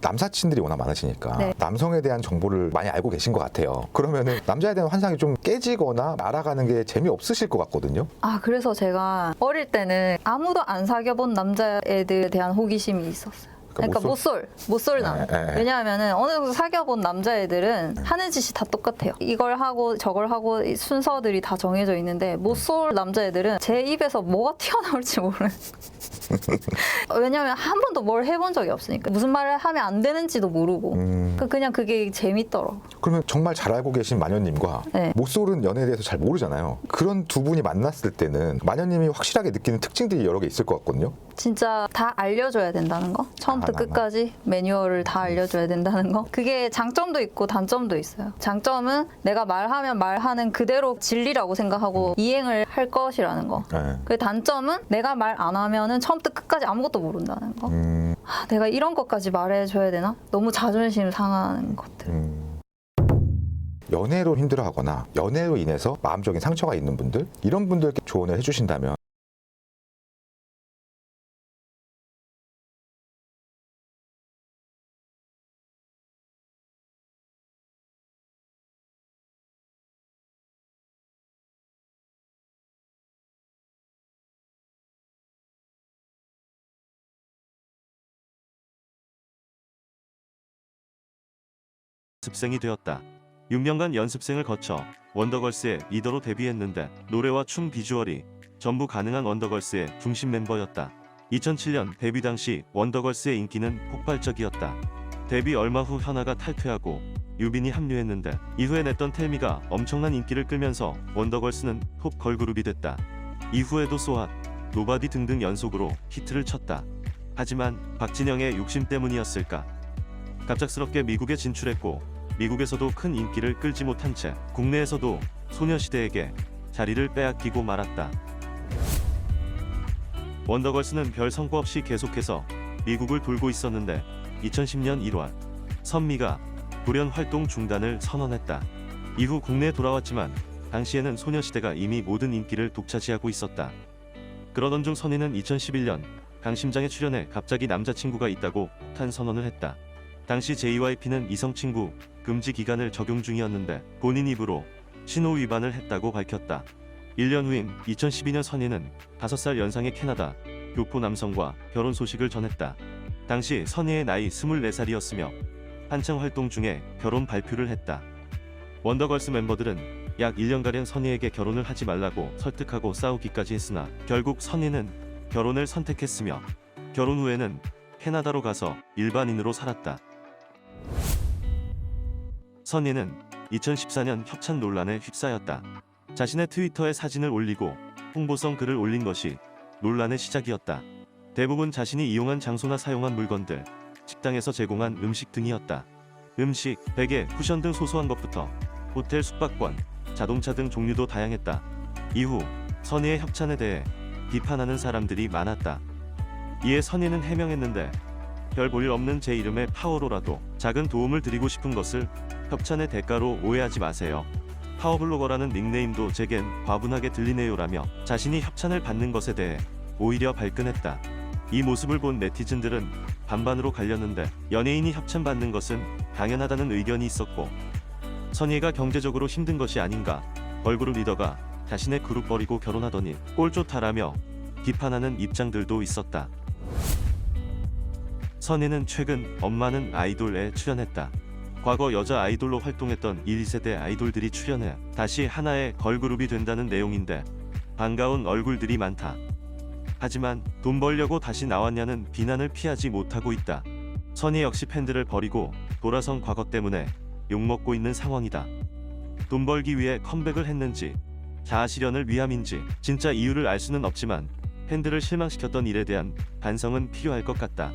남사친들이 워낙 많으시니까 네. 남성에 대한 정보를 많이 알고 계신 것 같아요. 그러면은 남자에 대한 환상이 좀 깨지거나 알아가는 게 재미없으실 것 같거든요. 그래서 제가 어릴 때는 아무도 안 사귀어본 남자애들에 대한 호기심이 있었어요. 그러니까 모쏠남. 왜냐하면은 어느 정도 사귀어본 남자애들은 하는 짓이 다 똑같아요. 이걸 하고 저걸 하고 순서들이 다 정해져 있는데 모쏠 남자애들은 제 입에서 뭐가 튀어나올지 모르는. 왜냐하면 한 번도 뭘 해본 적이 없으니까 무슨 말을 하면 안 되는지도 모르고 그냥 그게 재밌더라고. 그러면 정말 잘 알고 계신 마녀님과 모쏠은 연애에 대해서 잘 모르잖아요. 그런 두 분이 만났을 때는 마녀님이 확실하게 느끼는 특징들이 여러 개 있을 것 같거든요. 진짜 다 알려줘야 된다는 거. 처음부터 끝까지 매뉴얼을 다 알려줘야 된다는 거. 그게 장점도 있고 단점도 있어요. 장점은 내가 말하면 말하는 그대로 진리라고 생각하고 이행을 할 것이라는 거. 그 단점은 내가 말 안 하면은 처음부터 끝까지 아무것도 모른다는 거. 내가 이런 것까지 말해줘야 되나? 너무 자존심 상하는 것들. 연애로 힘들어하거나 연애로 인해서 마음적인 상처가 있는 분들, 이런 분들께 조언을 해주신다면 연습생이 되었다. 6년간 연습생을 거쳐 원더걸스의 리더로 데뷔했는데 노래와 춤 비주얼이 전부 가능한 원더걸스의 중심 멤버였다. 2007년 데뷔 당시 원더걸스의 인기는 폭발적이었다. 데뷔 얼마 후 현아가 탈퇴하고 유빈이 합류했는데 이후에 냈던 텔미가 엄청난 인기를 끌면서 원더걸스는 톱 걸그룹이 됐다. 이후에도 소핫, 노바디 등등 연속으로 히트를 쳤다. 하지만 박진영의 욕심 때문이었을까? 갑작스럽게 미국에 진출했고 미국에서도 큰 인기를 끌지 못한 채 국내에서도 소녀시대에게 자리를 빼앗기고 말았다. 원더걸스는 별 성과 없이 계속해서 미국을 돌고 있었는데 2010년 1월 선미가 돌연 활동 중단을 선언했다. 이후 국내에 돌아왔지만 당시에는 소녀시대가 이미 모든 인기를 독차지하고 있었다. 그러던 중 선희는 2011년 강심장에 출연해 갑자기 남자친구가 있다고 폭탄 선언을 했다. 당시 JYP는 이성친구 금지 기간을 적용 중이었는데 본인 입으로 신호 위반을 했다고 밝혔다. 1년 후인 2012년 선희는 5살 연상의 캐나다 교포 남성과 결혼 소식을 전했다. 당시 선희의 나이 24살이었으며 한창 활동 중에 결혼 발표를 했다. 원더걸스 멤버들은 약 1년가량 선희에게 결혼을 하지 말라고 설득하고 싸우기까지 했으나 결국 선희는 결혼을 선택했으며 결혼 후에는 캐나다로 가서 일반인으로 살았다. 선희는 2014년 협찬 논란에 휩싸였다. 자신의 트위터에 사진을 올리고 홍보성 글을 올린 것이 논란의 시작이었다. 대부분 자신이 이용한 장소나 사용한 물건들, 식당에서 제공한 음식 등이었다. 음식, 베개, 쿠션 등 소소한 것부터 호텔 숙박권, 자동차 등 종류도 다양했다. 이후 선희의 협찬에 대해 비판하는 사람들이 많았다. 이에 선희는 해명했는데 별 볼일 없는 제 이름의 파워로라도 작은 도움을 드리고 싶은 것을 협찬의 대가로 오해하지 마세요. 파워블로거라는 닉네임도 제겐 과분하게 들리네요라며 자신이 협찬을 받는 것에 대해 오히려 발끈했다. 이 모습을 본 네티즌들은 반반으로 갈렸는데 연예인이 협찬받는 것은 당연하다는 의견이 있었고 선예가 경제적으로 힘든 것이 아닌가, 걸그룹 리더가 자신의 그룹 버리고 결혼하더니 꼴 좋다라며 비판하는 입장들도 있었다. 선예는 최근 엄마는 아이돌에 출연했다. 과거 여자 아이돌로 활동했던 1세대 아이돌들이 출연해 다시 하나의 걸그룹이 된다는 내용인데 반가운 얼굴들이 많다. 하지만 돈 벌려고 다시 나왔냐는 비난을 피하지 못하고 있다. 선예 역시 팬들을 버리고 돌아선 과거 때문에 욕먹고 있는 상황이다. 돈 벌기 위해 컴백을 했는지 자아실현을 위함인지 진짜 이유를 알 수는 없지만 팬들을 실망시켰던 일에 대한 반성은 필요할 것 같다.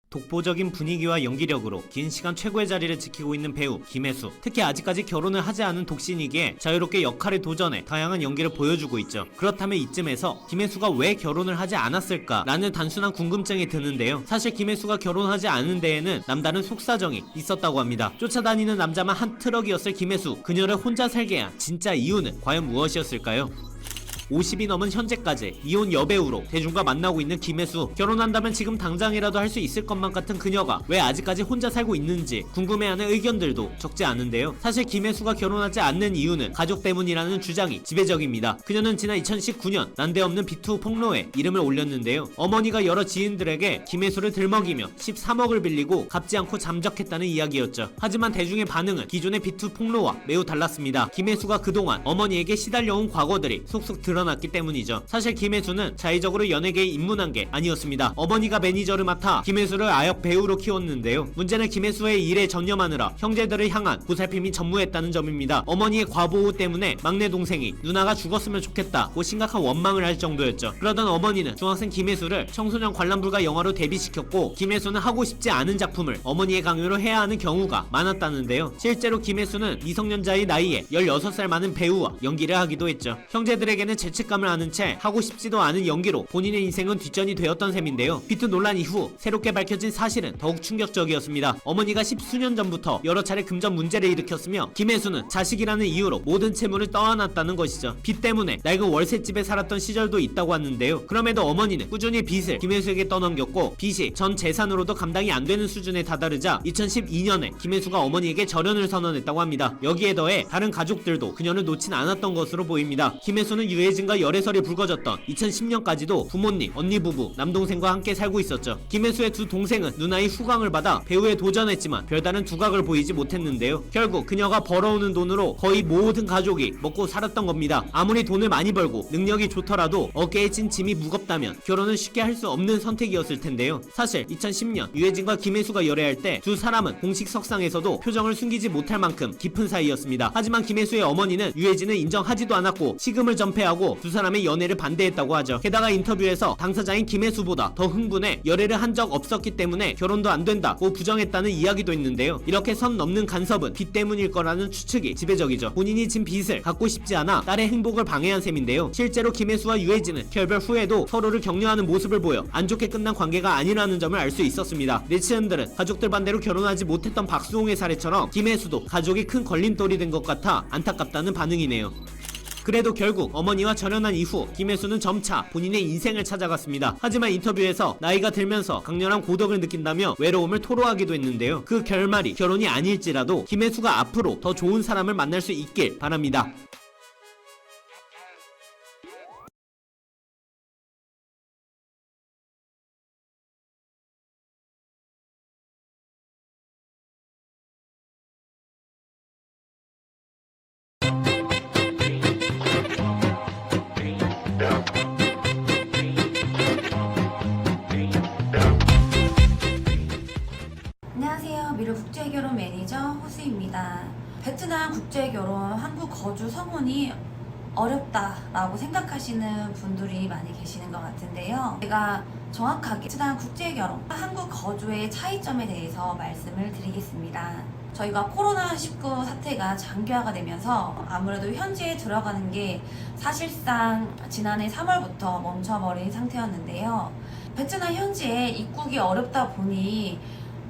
독보적인 분위기와 연기력으로 긴 시간 최고의 자리를 지키고 있는 배우 김혜수. 특히 아직까지 결혼을 하지 않은 독신이기에 자유롭게 역할에 도전해 다양한 연기를 보여주고 있죠. 그렇다면 이쯤에서 김혜수가 왜 결혼을 하지 않았을까 라는 단순한 궁금증이 드는데요. 사실 김혜수가 결혼하지 않은 데에는 남다른 속사정이 있었다고 합니다. 쫓아다니는 남자만 한 트럭이었을 김혜수. 그녀를 혼자 살게 한 진짜 이유는 과연 무엇이었을까요? 50이 넘은 현재까지 이혼 여배우로 대중과 만나고 있는 김혜수. 결혼한다면 지금 당장이라도 할 수 있을 것만 같은 그녀가 왜 아직까지 혼자 살고 있는지 궁금해하는 의견들도 적지 않은데요. 사실 김혜수가 결혼하지 않는 이유는 가족 때문이라는 주장이 지배적입니다. 그녀는 지난 2019년 난데없는 비투 폭로에 이름을 올렸는데요. 어머니가 여러 지인들에게 김혜수를 들먹이며 13억을 빌리고 갚지 않고 잠적했다는 이야기였죠. 하지만 대중의 반응은 기존의 비투 폭로와 매우 달랐습니다. 김혜수가 그동안 어머니에게 시달려온 과거들이 속속 드러났기 때문이죠. 사실 김혜수는 자의적으로 연예계에 입문한 게 아니었습니다. 어머니가 매니저를 맡아 김혜수를 아역 배우로 키웠는데요. 문제는 김혜수의 일에 전념하느라 형제들을 향한 보살핌이 전무했다는 점입니다. 어머니의 과보호 때문에 막내 동생이 누나가 죽었으면 좋겠다고 심각한 원망을 할 정도였죠. 그러던 어머니는 중학생 김혜수를 청소년 관람불가 영화로 데뷔시켰고 김혜수는 하고 싶지 않은 작품을 어머니의 강요로 해야 하는 경우가 많았다는데요. 실제로 김혜수는 미성년자의 나이에 16살 많은 배우와 연기를 하기도 했죠. 형제들에게는 죄책감을 아는 채 하고 싶지도 않은 연기로 본인의 인생은 뒷전이 되었던 셈인데요. 비투 논란 이후 새롭게 밝혀진 사실은 더욱 충격적이었습니다. 어머니가 10수년 전부터 여러 차례 금전 문제를 일으켰으며 김혜수는 자식이라는 이유로 모든 채무를 떠안았다는 것이죠. 빚 때문에 낡은 월세집에 살았던 시절도 있다고 하는데요. 그럼에도 어머니는 꾸준히 빚을 김혜수에게 떠넘겼고 빚이 전 재산으로도 감당이 안 되는 수준에 다다르자 2012년에 김혜수가 어머니에게 절연을 선언했다고 합니다. 여기에 더해 다른 가족들도 그녀를 놓진 않았던 것으로 보입니다. 김혜수는 유해진과 열애설이 불거졌던 2010년까지도 부모님, 언니 부부, 남동생과 함께 살고 있었죠. 김혜수의 두 동생은 누나의 후광을 받아 배우에 도전했지만 별다른 두각을 보이지 못했는데요. 결국 그녀가 벌어오는 돈으로 거의 모든 가족이 먹고 살았던 겁니다. 아무리 돈을 많이 벌고 능력이 좋더라도 어깨에 진 짐이 무겁다면 결혼은 쉽게 할 수 없는 선택이었을 텐데요. 사실 2010년 유해진과 김혜수가 열애할 때 두 사람은 공식 석상에서도 표정을 숨기지 못할 만큼 깊은 사이였습니다. 하지만 김혜수의 어머니는 유해진을 인정하지도 않았고 시금을 전폐하고 했고 두 사람의 연애를 반대했다고 하죠. 게다가 인터뷰에서 당사자인 김혜수보다 더 흥분해 열애를 한 적 없었기 때문에 결혼도 안 된다고 부정했다는 이야기도 있는데요. 이렇게 선 넘는 간섭은 빚 때문일 거라는 추측이 지배적이죠. 본인이 진 빚을 갚고 싶지 않아 딸의 행복을 방해한 셈인데요. 실제로 김혜수와 유해진은 결별 후에도 서로를 격려하는 모습을 보여 안 좋게 끝난 관계가 아니라는 점을 알 수 있었습니다. 네티즌들은 가족들 반대로 결혼하지 못했던 박수홍의 사례처럼 김혜수도 가족이 큰 걸림돌이 된 것 같아 안타깝다는 반응이네요. 그래도 결국 어머니와 절연한 이후 김혜수는 점차 본인의 인생을 찾아갔습니다. 하지만 인터뷰에서 나이가 들면서 강렬한 고독을 느낀다며 외로움을 토로하기도 했는데요. 그 결말이 결혼이 아닐지라도 김혜수가 앞으로 더 좋은 사람을 만날 수 있길 바랍니다. 안녕하세요. 미르 국제결혼 매니저 호수입니다. 베트남 국제결혼 한국 거주 성혼이 어렵다라고 생각하시는 분들이 많이 계시는 것 같은데요. 제가 정확하게 베트남 국제결혼 한국 거주의 차이점에 대해서 말씀을 드리겠습니다. 저희가 코로나19 사태가 장기화가 되면서 아무래도 현지에 들어가는 게 사실상 지난해 3월부터 멈춰버린 상태였는데요. 베트남 현지에 입국이 어렵다 보니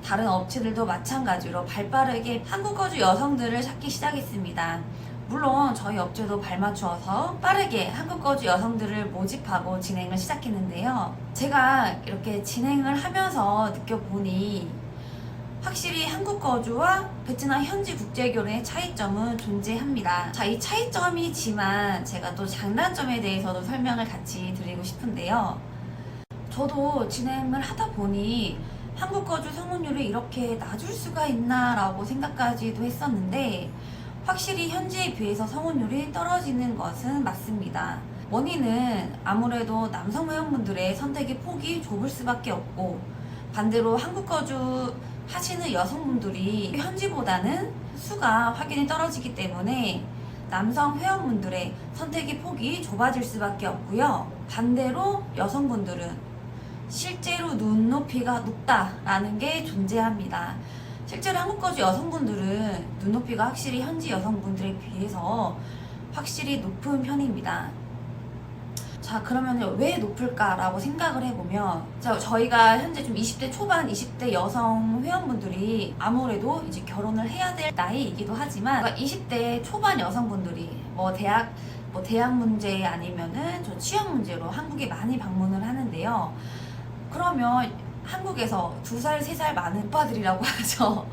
다른 업체들도 마찬가지로 발빠르게 한국 거주 여성들을 찾기 시작했습니다. 물론 저희 업체도 발맞추어서 빠르게 한국 거주 여성들을 모집하고 진행을 시작했는데요. 제가 이렇게 진행을 하면서 느껴보니 확실히 한국 거주와 베트남 현지 국제결혼의 차이점은 존재합니다. 자, 이 차이점이지만 제가 또 장단점에 대해서도 설명을 같이 드리고 싶은데요. 저도 진행을 하다 보니 한국 거주 성혼율이 이렇게 낮을 수가 있나 라고 생각까지도 했었는데 확실히 현지에 비해서 성혼율이 떨어지는 것은 맞습니다. 원인은 아무래도 남성 회원분들의 선택의 폭이 좁을 수밖에 없고 반대로 한국 거주 하시는 여성분들이 현지보다는 수가 확연히 떨어지기 때문에 남성 회원분들의 선택의 폭이 좁아질 수밖에 없고요. 반대로 여성분들은 실제로 눈높이가 높다라는 게 존재합니다. 실제로 한국 거주 여성분들은 눈높이가 확실히 현지 여성분들에 비해서 확실히 높은 편입니다. 자, 그러면 왜 높을까라고 생각을 해보면 저희가 현재 좀 20대 초반, 20대 여성 회원분들이 아무래도 이제 결혼을 해야 될 나이이기도 하지만 20대 초반 여성분들이 대학 문제 아니면은 저 취업 문제로 한국에 많이 방문을 하는데요. 그러면 한국에서 2살, 3살 많은 오빠들이라고 하죠.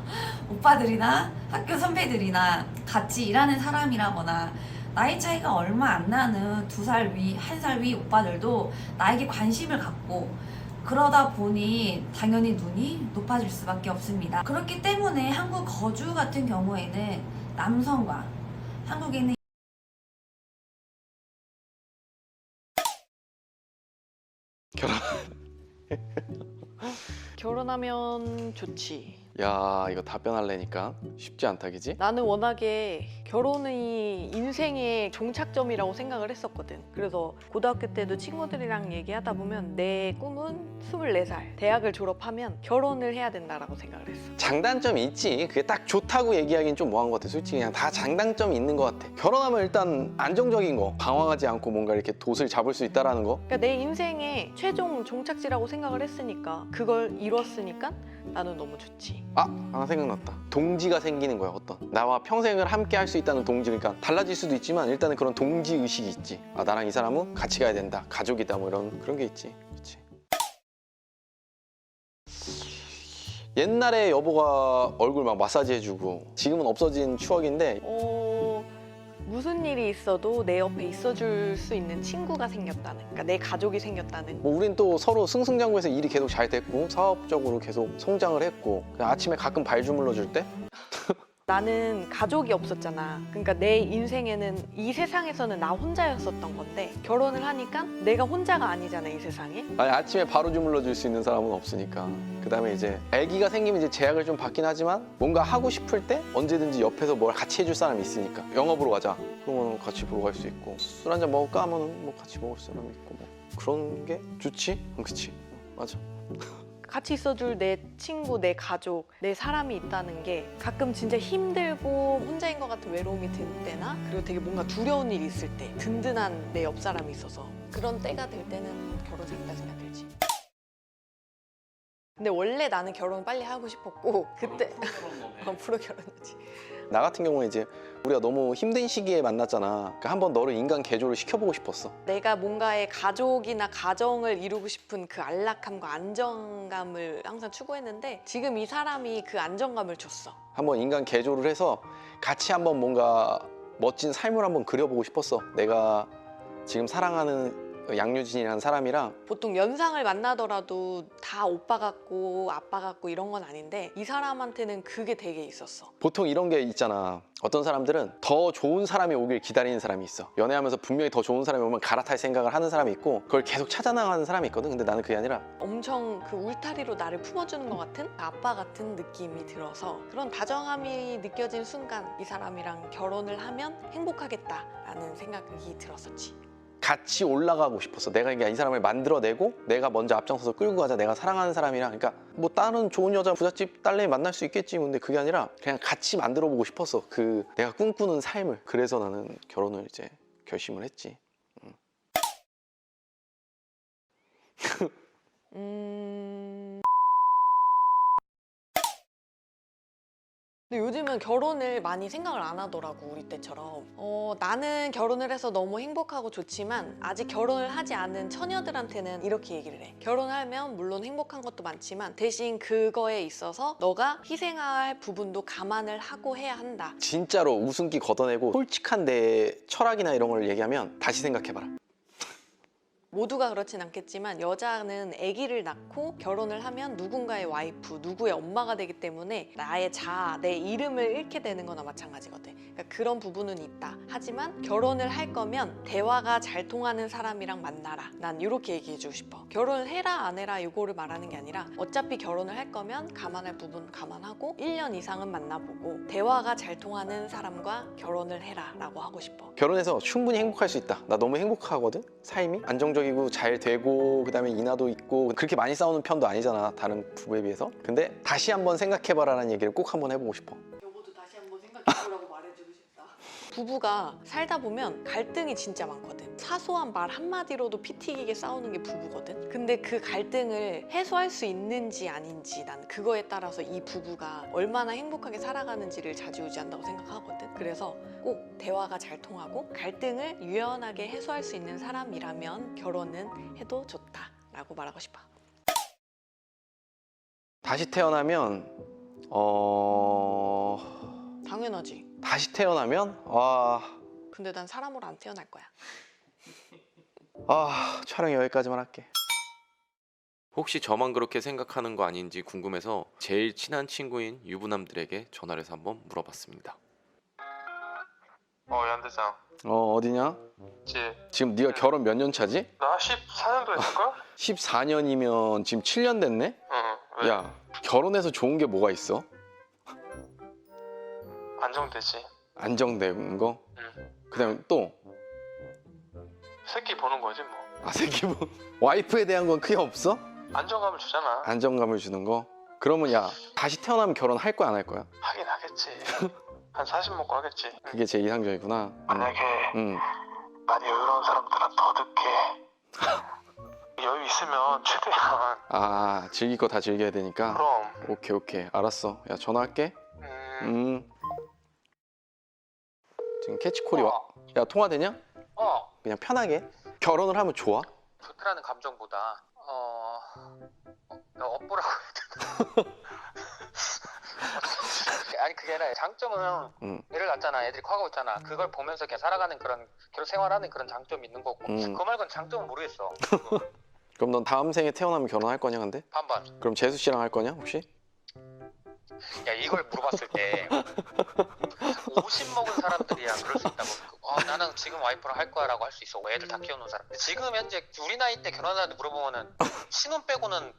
오빠들이나 학교 선배들이나 같이 일하는 사람이라거나 나이 차이가 얼마 안 나는 2살 위, 1살 위 오빠들도 나에게 관심을 갖고 그러다 보니 당연히 눈이 높아질 수밖에 없습니다. 그렇기 때문에 한국 거주 같은 경우에는 남성과 한국에 있는 결혼하면 좋지. 야, 이거 답변하려니까 쉽지 않다, 그지? 나는 워낙에 결혼이 인생의 종착점이라고 생각을 했었거든. 그래서 고등학교 때도 친구들이랑 얘기하다 보면 내 꿈은 24살 대학을 졸업하면 결혼을 해야 된다라고 생각을 했어. 장단점이 있지. 그게 딱 좋다고 얘기하기는 좀 뭐한 것 같아. 솔직히 그냥 다 장단점이 있는 것 같아. 결혼하면 일단 안정적인 거, 방황하지 않고 뭔가 이렇게 돛을 잡을 수 있다라는 거. 그러니까 내 인생의 최종 종착지라고 생각을 했으니까 그걸 이뤘으니까 나는 너무 좋지. 아, 하나 생각났다. 동지가 생기는 거야. 어떤 나와 평생을 함께 할 수 있다는 동지. 그러니까 달라질 수도 있지만 일단은 그런 동지 의식이 있지. 아, 나랑 이 사람은 같이 가야 된다, 가족이다, 뭐 이런 그런 게 있지. 그렇지. 옛날에 여보가 얼굴 막 마사지 해주고 지금은 없어진 추억인데 무슨 일이 있어도 내 옆에 있어줄 수 있는 친구가 생겼다는, 그러니까 내 가족이 생겼다는. 뭐 우린 또 서로 승승장구해서 일이 계속 잘 됐고 사업적으로 계속 성장을 했고 그냥 아침에 가끔 발 주물러 줄 때 나는 가족이 없었잖아. 그러니까 내 인생에는 이 세상에서는 나 혼자였었던 건데 결혼을 하니까 내가 혼자가 아니잖아 이 세상에. 아니, 아침에 바로 주물러 줄 수 있는 사람은 없으니까. 그다음에 이제 아기가 생기면 이제 제약을 좀 받긴 하지만 뭔가 하고 싶을 때 언제든지 옆에서 뭘 같이 해줄 사람이 있으니까. 영화 보러 가자. 그러면 같이 보러 갈 수 있고. 술 한잔 먹을까 하면은 뭐 같이 먹을 사람이 있고 뭐. 그런 게 좋지? 그치? 맞아. 같이 있어줄 내 친구, 내 가족, 내 사람이 있다는 게 가끔 진짜 힘들고 혼자인 것 같은 외로움이 들 때나 그리고 되게 뭔가 두려운 일이 있을 때 든든한 내 옆 사람이 있어서 그런 때가 될 때는 결혼 잘했다 생각 들지. 근데 원래 나는 결혼 빨리 하고 싶었고 그때 프로 결혼이지. 나 같은 경우에 이제 우리가 너무 힘든 시기에 만났잖아. 그러니까 한번 너를 인간 개조를 시켜보고 싶었어. 내가 뭔가의 가족이나 가정을 이루고 싶은 그 안락함과 안정감을 항상 추구했는데 지금 이 사람이 그 안정감을 줬어. 한번 인간 개조를 해서 같이 한번 뭔가 멋진 삶을 한번 그려보고 싶었어. 내가 지금 사랑하는 양유진이라는 사람이랑 보통 연상을 만나더라도 다 오빠 같고 아빠 같고 이런 건 아닌데 이 사람한테는 그게 되게 있었어. 보통 이런 게 있잖아. 어떤 사람들은 더 좋은 사람이 오길 기다리는 사람이 있어. 연애하면서 분명히 더 좋은 사람이 오면 갈아탈 생각을 하는 사람이 있고 그걸 계속 찾아나가는 사람이 있거든. 근데 나는 그게 아니라 엄청 그 울타리로 나를 품어주는 것 같은 아빠 같은 느낌이 들어서 그런 다정함이 느껴진 순간 이 사람이랑 결혼을 하면 행복하겠다라는 생각이 들었었지. 같이 올라가고 싶었어. 내가 이 사람을 만들어내고 내가 먼저 앞장서서 끌고 가자. 내가 사랑하는 사람이랑. 그러니까 뭐 다른 좋은 여자 부잣집 딸내미 만날 수 있겠지. 근데 그게 아니라 그냥 같이 만들어보고 싶었어. 그 내가 꿈꾸는 삶을. 그래서 나는 결혼을 이제 결심을 했지. 근데 요즘은 결혼을 많이 생각을 안 하더라고 우리 때처럼. 나는 결혼을 해서 너무 행복하고 좋지만 아직 결혼을 하지 않은 처녀들한테는 이렇게 얘기를 해. 결혼하면 물론 행복한 것도 많지만 대신 그거에 있어서 너가 희생할 부분도 감안을 하고 해야 한다. 진짜로 웃음기 걷어내고 솔직한 내 철학이나 이런 걸 얘기하면 다시 생각해봐라. 모두가 그렇진 않겠지만 여자는 아기를 낳고 결혼을 하면 누군가의 와이프, 누구의 엄마가 되기 때문에 나의 자아, 내 이름을 잃게 되는 거나 마찬가지거든. 그러니까 그런 부분은 있다. 하지만 결혼을 할 거면 대화가 잘 통하는 사람이랑 만나라. 난 이렇게 얘기해주고 싶어. 결혼을 해라 안 해라 이거를 말하는 게 아니라 어차피 결혼을 할 거면 감안할 부분 감안하고 1년 이상은 만나보고 대화가 잘 통하는 사람과 결혼을 해라 라고 하고 싶어. 결혼해서 충분히 행복할 수 있다. 나 너무 행복하거든. 삶이 안정적이고 잘 되고 그다음에 인하도 있고 그렇게 많이 싸우는 편도 아니잖아. 다른 부부에 비해서. 근데 다시 한번 생각해봐라는 얘기를 꼭 한번 해보고 싶어. 여보도 다시 한번 생각해보라고 말해주고 싶다. 부부가 살다 보면 갈등이 진짜 많거든. 사소한 말 한마디로도 피 튀기게 싸우는 게 부부거든. 근데 그 갈등을 해소할 수 있는지 아닌지 난 그거에 따라서 이 부부가 얼마나 행복하게 살아가는지를 좌지우지한다고 생각하거든. 그래서 꼭 대화가 잘 통하고 갈등을 유연하게 해소할 수 있는 사람이라면 결혼은 해도 좋다라고 말하고 싶어. 다시 태어나면 당연하지. 다시 태어나면 근데 난 사람으로 안 태어날 거야. 촬영 여기까지만 할게. 혹시 저만 그렇게 생각하는 거 아닌지 궁금해서 제일 친한 친구인 유부남들에게 전화를 해서 한번 물어봤습니다. 연대장. 어디냐? 지금 네가 결혼 몇 년 차지? 나 14년도 했을걸? 14년이면 지금 7년 됐네? 왜? 야, 결혼해서 좋은 게 뭐가 있어? 안정되지. 안정된 거? 그다음에 또? 새끼 보는 거지 뭐. 새끼 뭐 와이프에 대한 건 크게 없어? 안정감을 주잖아. 안정감을 주는 거? 그러면 야, 다시 태어나면 결혼할 거야 안 할 거야? 하긴 하겠지. 한 40 먹고 하겠지. 그게 제일 이상적이구나. 만약에 많이 여유로운 사람들은 더 늦게 여유 있으면 최대한 즐길 거 다 즐겨야 되니까? 그럼. 오케이 알았어. 야, 전화할게. 지금 캐치콜이 야, 통화되냐? 그냥 편하게. 결혼을 하면 좋아? 좋다라는 감정보다 업보라고 아니 그게 아니라 장점은 애를 낳잖아. 애들이 커가고 있잖아. 그걸 보면서 그냥 살아가는 그런 결혼 생활하는 그런 장점이 있는 거고 그거 말고는 장점은 모르겠어. 그럼 넌 다음 생에 태어나면 결혼할 거냐 근데? 반반. 그럼 재수 씨랑 할 거냐 혹시? 야 이걸 물어봤을 때 지금 와이프랑 할 거야라고 할 수 있어. 애들 다 키워놓은 사람. 근데 지금 현재 우리 나이 때 결혼하는데 물어보면은 신혼 빼고는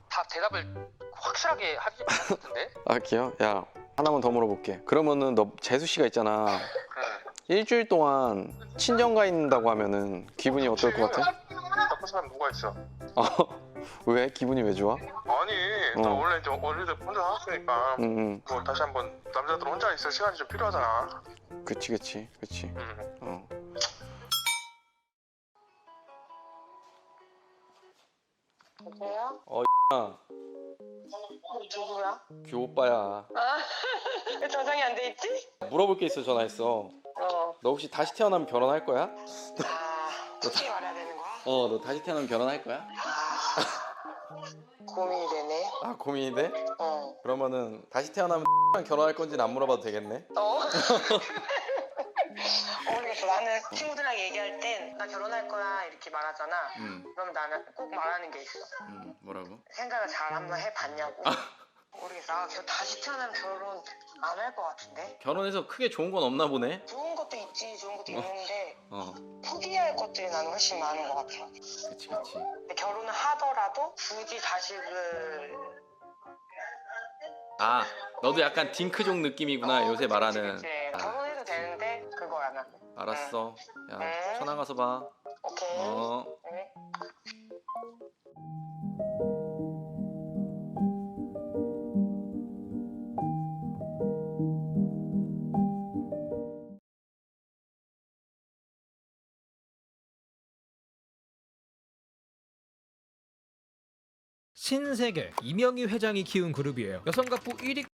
다 대답을 확실하게 하지 못할 것 같은데? 아 기요? 야 하나만 더 물어볼게. 그러면은 너 재수 씨가 있잖아. 일주일 동안 친정 가 있는다고 하면은 기분이 어떨 것 같아? 나쁜 사람 누가 있어? 왜? 기분이 왜 좋아? 아니 나 원래 이제 어릴 때 혼자 살았으니까 뭐 다시 한번 남자들 혼자 있을 시간이 좀 필요하잖아. 그치. 여보세요? 야 누구야? 규 오빠야. 왜 저장이 안 돼 있지? 물어볼 게 있어 전화했어. 너 혹시 다시 태어나면 결혼할 거야? 솔직히 말해야 되는 거야? 너 다시 태어나면 결혼할 거야? 고민이 되네. 아 고민이 돼? 어. 그러면은 다시 태어나면 결혼할 건지는 안 물어봐도 되겠네? 모르겠어. 나는 친구들이랑 얘기할 땐 나 결혼할 거야 이렇게 말하잖아. 그럼 나는 꼭 말하는 게 있어. 뭐라고? 생각을 잘 한번 해봤냐고. 모르겠어. 다시 태어나면 결혼 안 할 것 같은데? 결혼해서 크게 좋은 건 없나 보네? 좋은 것도 있지, 좋은 것도 있는데 어 포기할 것들이 나는 훨씬 많은 것 같아. 그치 근데 결혼을 하더라도 굳이 자식을 아 너도 약간 딩크족 느낌이구나 요새 말하는. 그치. 결혼해도 되는데 그거야 나. 알았어. 야 천안 가서 봐. 오케이. 신세계 이명희 회장이 키운 그룹이에요. 여성 가부 1위.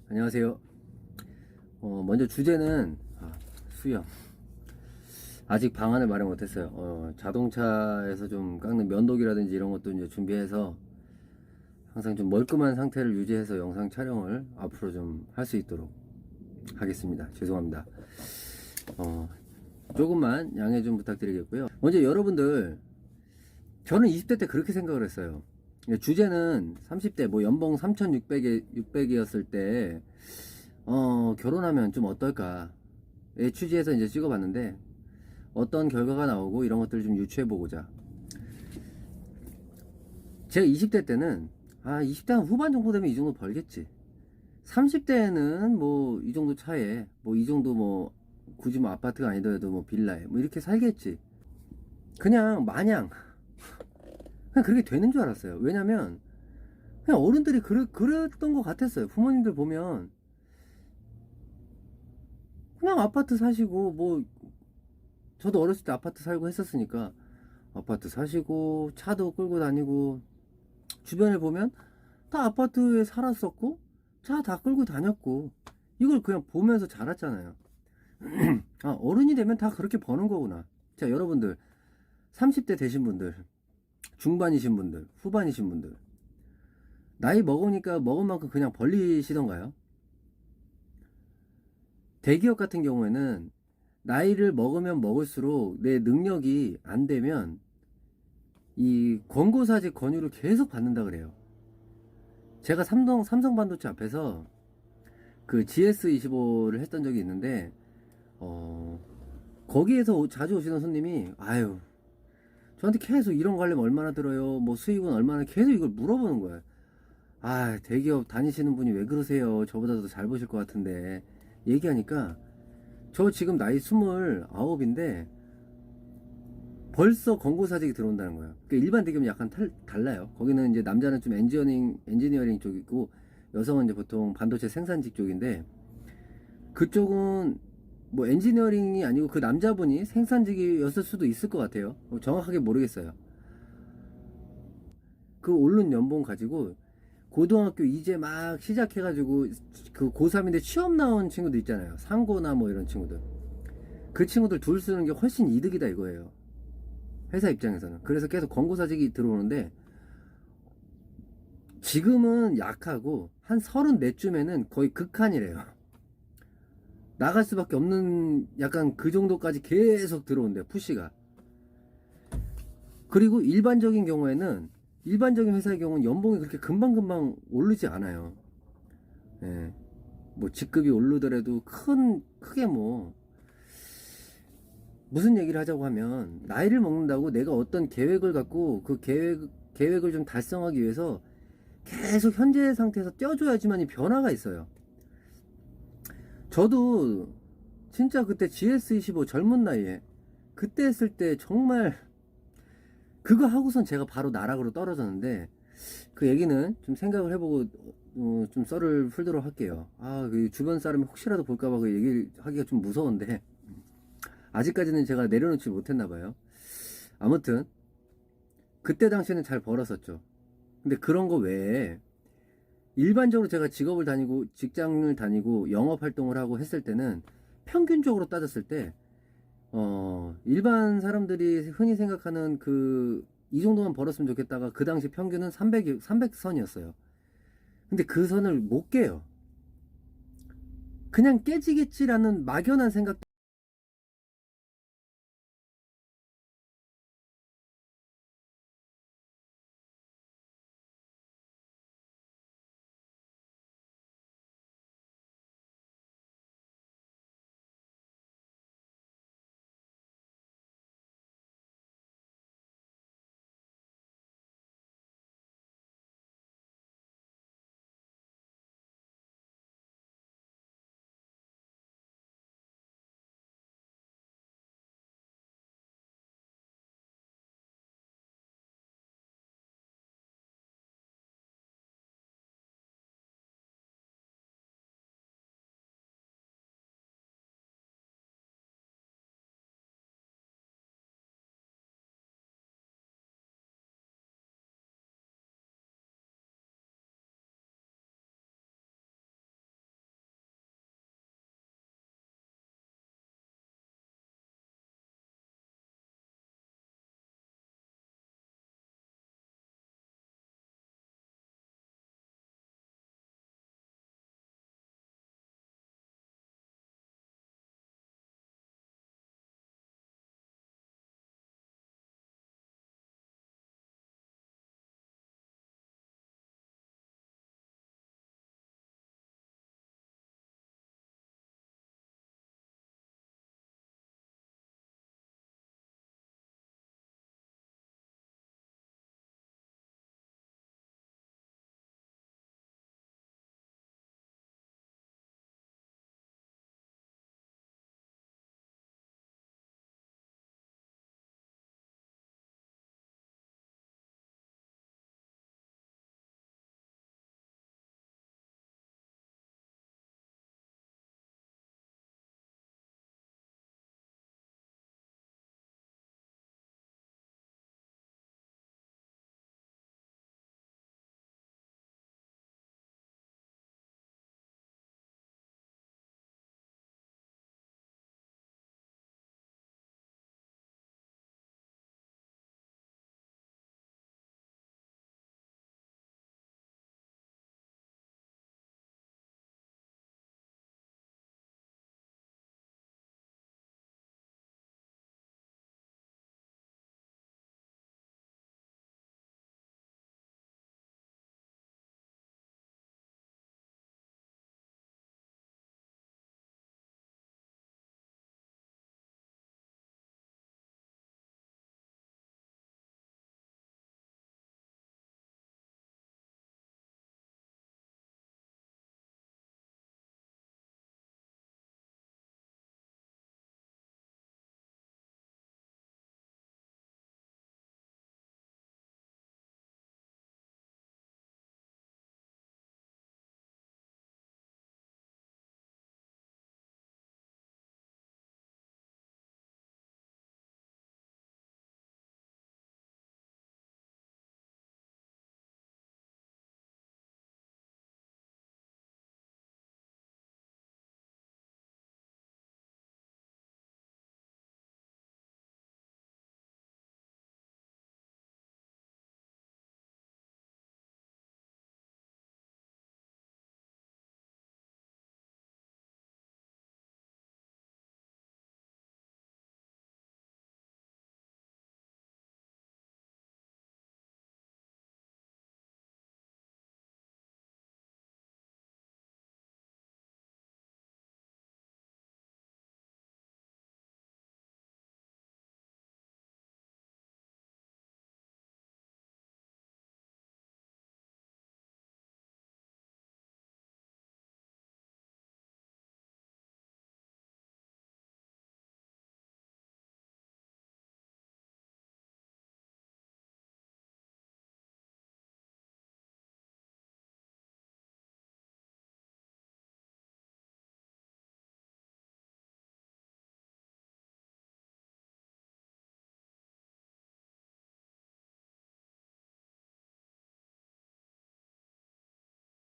안녕하세요. 먼저 주제는 수영. 아직 방안을 마련 못했어요. 자동차에서 좀 깎는 면도기라든지 이런 것도 이제 준비해서 항상 좀 멀끔한 상태를 유지해서 영상 촬영을 앞으로 좀 할 수 있도록 하겠습니다. 죄송합니다. 조금만 양해 좀 부탁드리겠고요. 먼저 여러분들, 저는 20대 때 그렇게 생각을 했어요. 주제는 30대 뭐 연봉 3,600이었을 때 결혼하면 좀 어떨까의 취지에서 이제 찍어봤는데 어떤 결과가 나오고 이런 것들을 좀 유추해 보고자. 제가 20대 때는 20대 한 후반 정도 되면 이 정도 벌겠지. 30대에는 뭐 이 정도 차에 뭐 이 정도 뭐 굳이 뭐 아파트가 아니더라도 뭐 빌라에 뭐 이렇게 살겠지. 그냥 마냥 그냥 그렇게 되는 줄 알았어요. 왜냐면 그냥 어른들이 그랬던 것 같았어요. 부모님들 보면 그냥 아파트 사시고 뭐 저도 어렸을 때 아파트 살고 했었으니까 아파트 사시고 차도 끌고 다니고 주변을 보면 다 아파트에 살았었고 차 다 끌고 다녔고 이걸 그냥 보면서 자랐잖아요. 어른이 되면 다 그렇게 버는 거구나. 자, 여러분들 30대 되신 분들, 중반이신 분들, 후반이신 분들, 나이 먹으니까 먹은 만큼 그냥 벌리시던가요? 대기업 같은 경우에는 나이를 먹으면 먹을수록 내 능력이 안 되면 이 권고사직 권유를 계속 받는다 그래요. 제가 삼성 반도체 앞에서 그 GS25를 했던 적이 있는데 거기에서 자주 오시는 손님이 아유 저한테 계속 이런 거 하려면 얼마나 들어요, 뭐 수익은 얼마나, 계속 이걸 물어보는 거예요. 아 대기업 다니시는 분이 왜 그러세요, 저보다 더 잘 보실 것 같은데. 얘기하니까 저 지금 나이 29인데 벌써 권고사직이 들어온다는 거예요. 그러니까 일반 대기업은 약간 달라요. 거기는 이제 남자는 좀 엔지니어링 쪽이고 여성은 이제 보통 반도체 생산직 쪽인데, 그쪽은 뭐 엔지니어링이 아니고 그 남자분이 생산직이었을 수도 있을 것 같아요. 정확하게 모르겠어요. 그 오른 연봉 가지고 고등학교 이제 막 시작해가지고 그 고3인데 취업 나온 친구들 있잖아요. 상고나 뭐 이런 친구들. 그 친구들 둘 쓰는 게 훨씬 이득이다 이거예요. 회사 입장에서는. 그래서 계속 권고사직이 들어오는데 지금은 약하고 한 34쯤에는 거의 극한이래요. 나갈 수밖에 없는 약간 그 정도까지 계속 들어온대요, 푸시가. 그리고 일반적인 경우에는, 일반적인 회사의 경우는 연봉이 그렇게 금방금방 오르지 않아요. 예. 뭐 직급이 오르더라도 크게 뭐 무슨 얘기를 하자고 하면, 나이를 먹는다고 내가 어떤 계획을 갖고 그 계획을 좀 달성하기 위해서 계속 현재 상태에서 떼어줘야지만이 변화가 있어요. 저도 진짜 그때 GS25 젊은 나이에 그때 했을 때 정말 그거 하고선 제가 바로 나락으로 떨어졌는데, 그 얘기는 좀 생각을 해보고 좀 썰을 풀도록 할게요. 그 주변 사람이 혹시라도 볼까봐 그 얘기를 하기가 좀 무서운데 아직까지는 제가 내려놓지 못했나봐요. 아무튼 그때 당시에는 잘 벌었었죠. 근데 그런 거 외에 일반적으로 제가 직장을 다니고 영업 활동을 하고 했을 때는 평균적으로 따졌을 때 일반 사람들이 흔히 생각하는 이 정도만 벌었으면 좋겠다가 그 당시 평균은 300선이었어요. 근데 그 선을 못 깨요. 그냥 깨지겠지라는 막연한 생각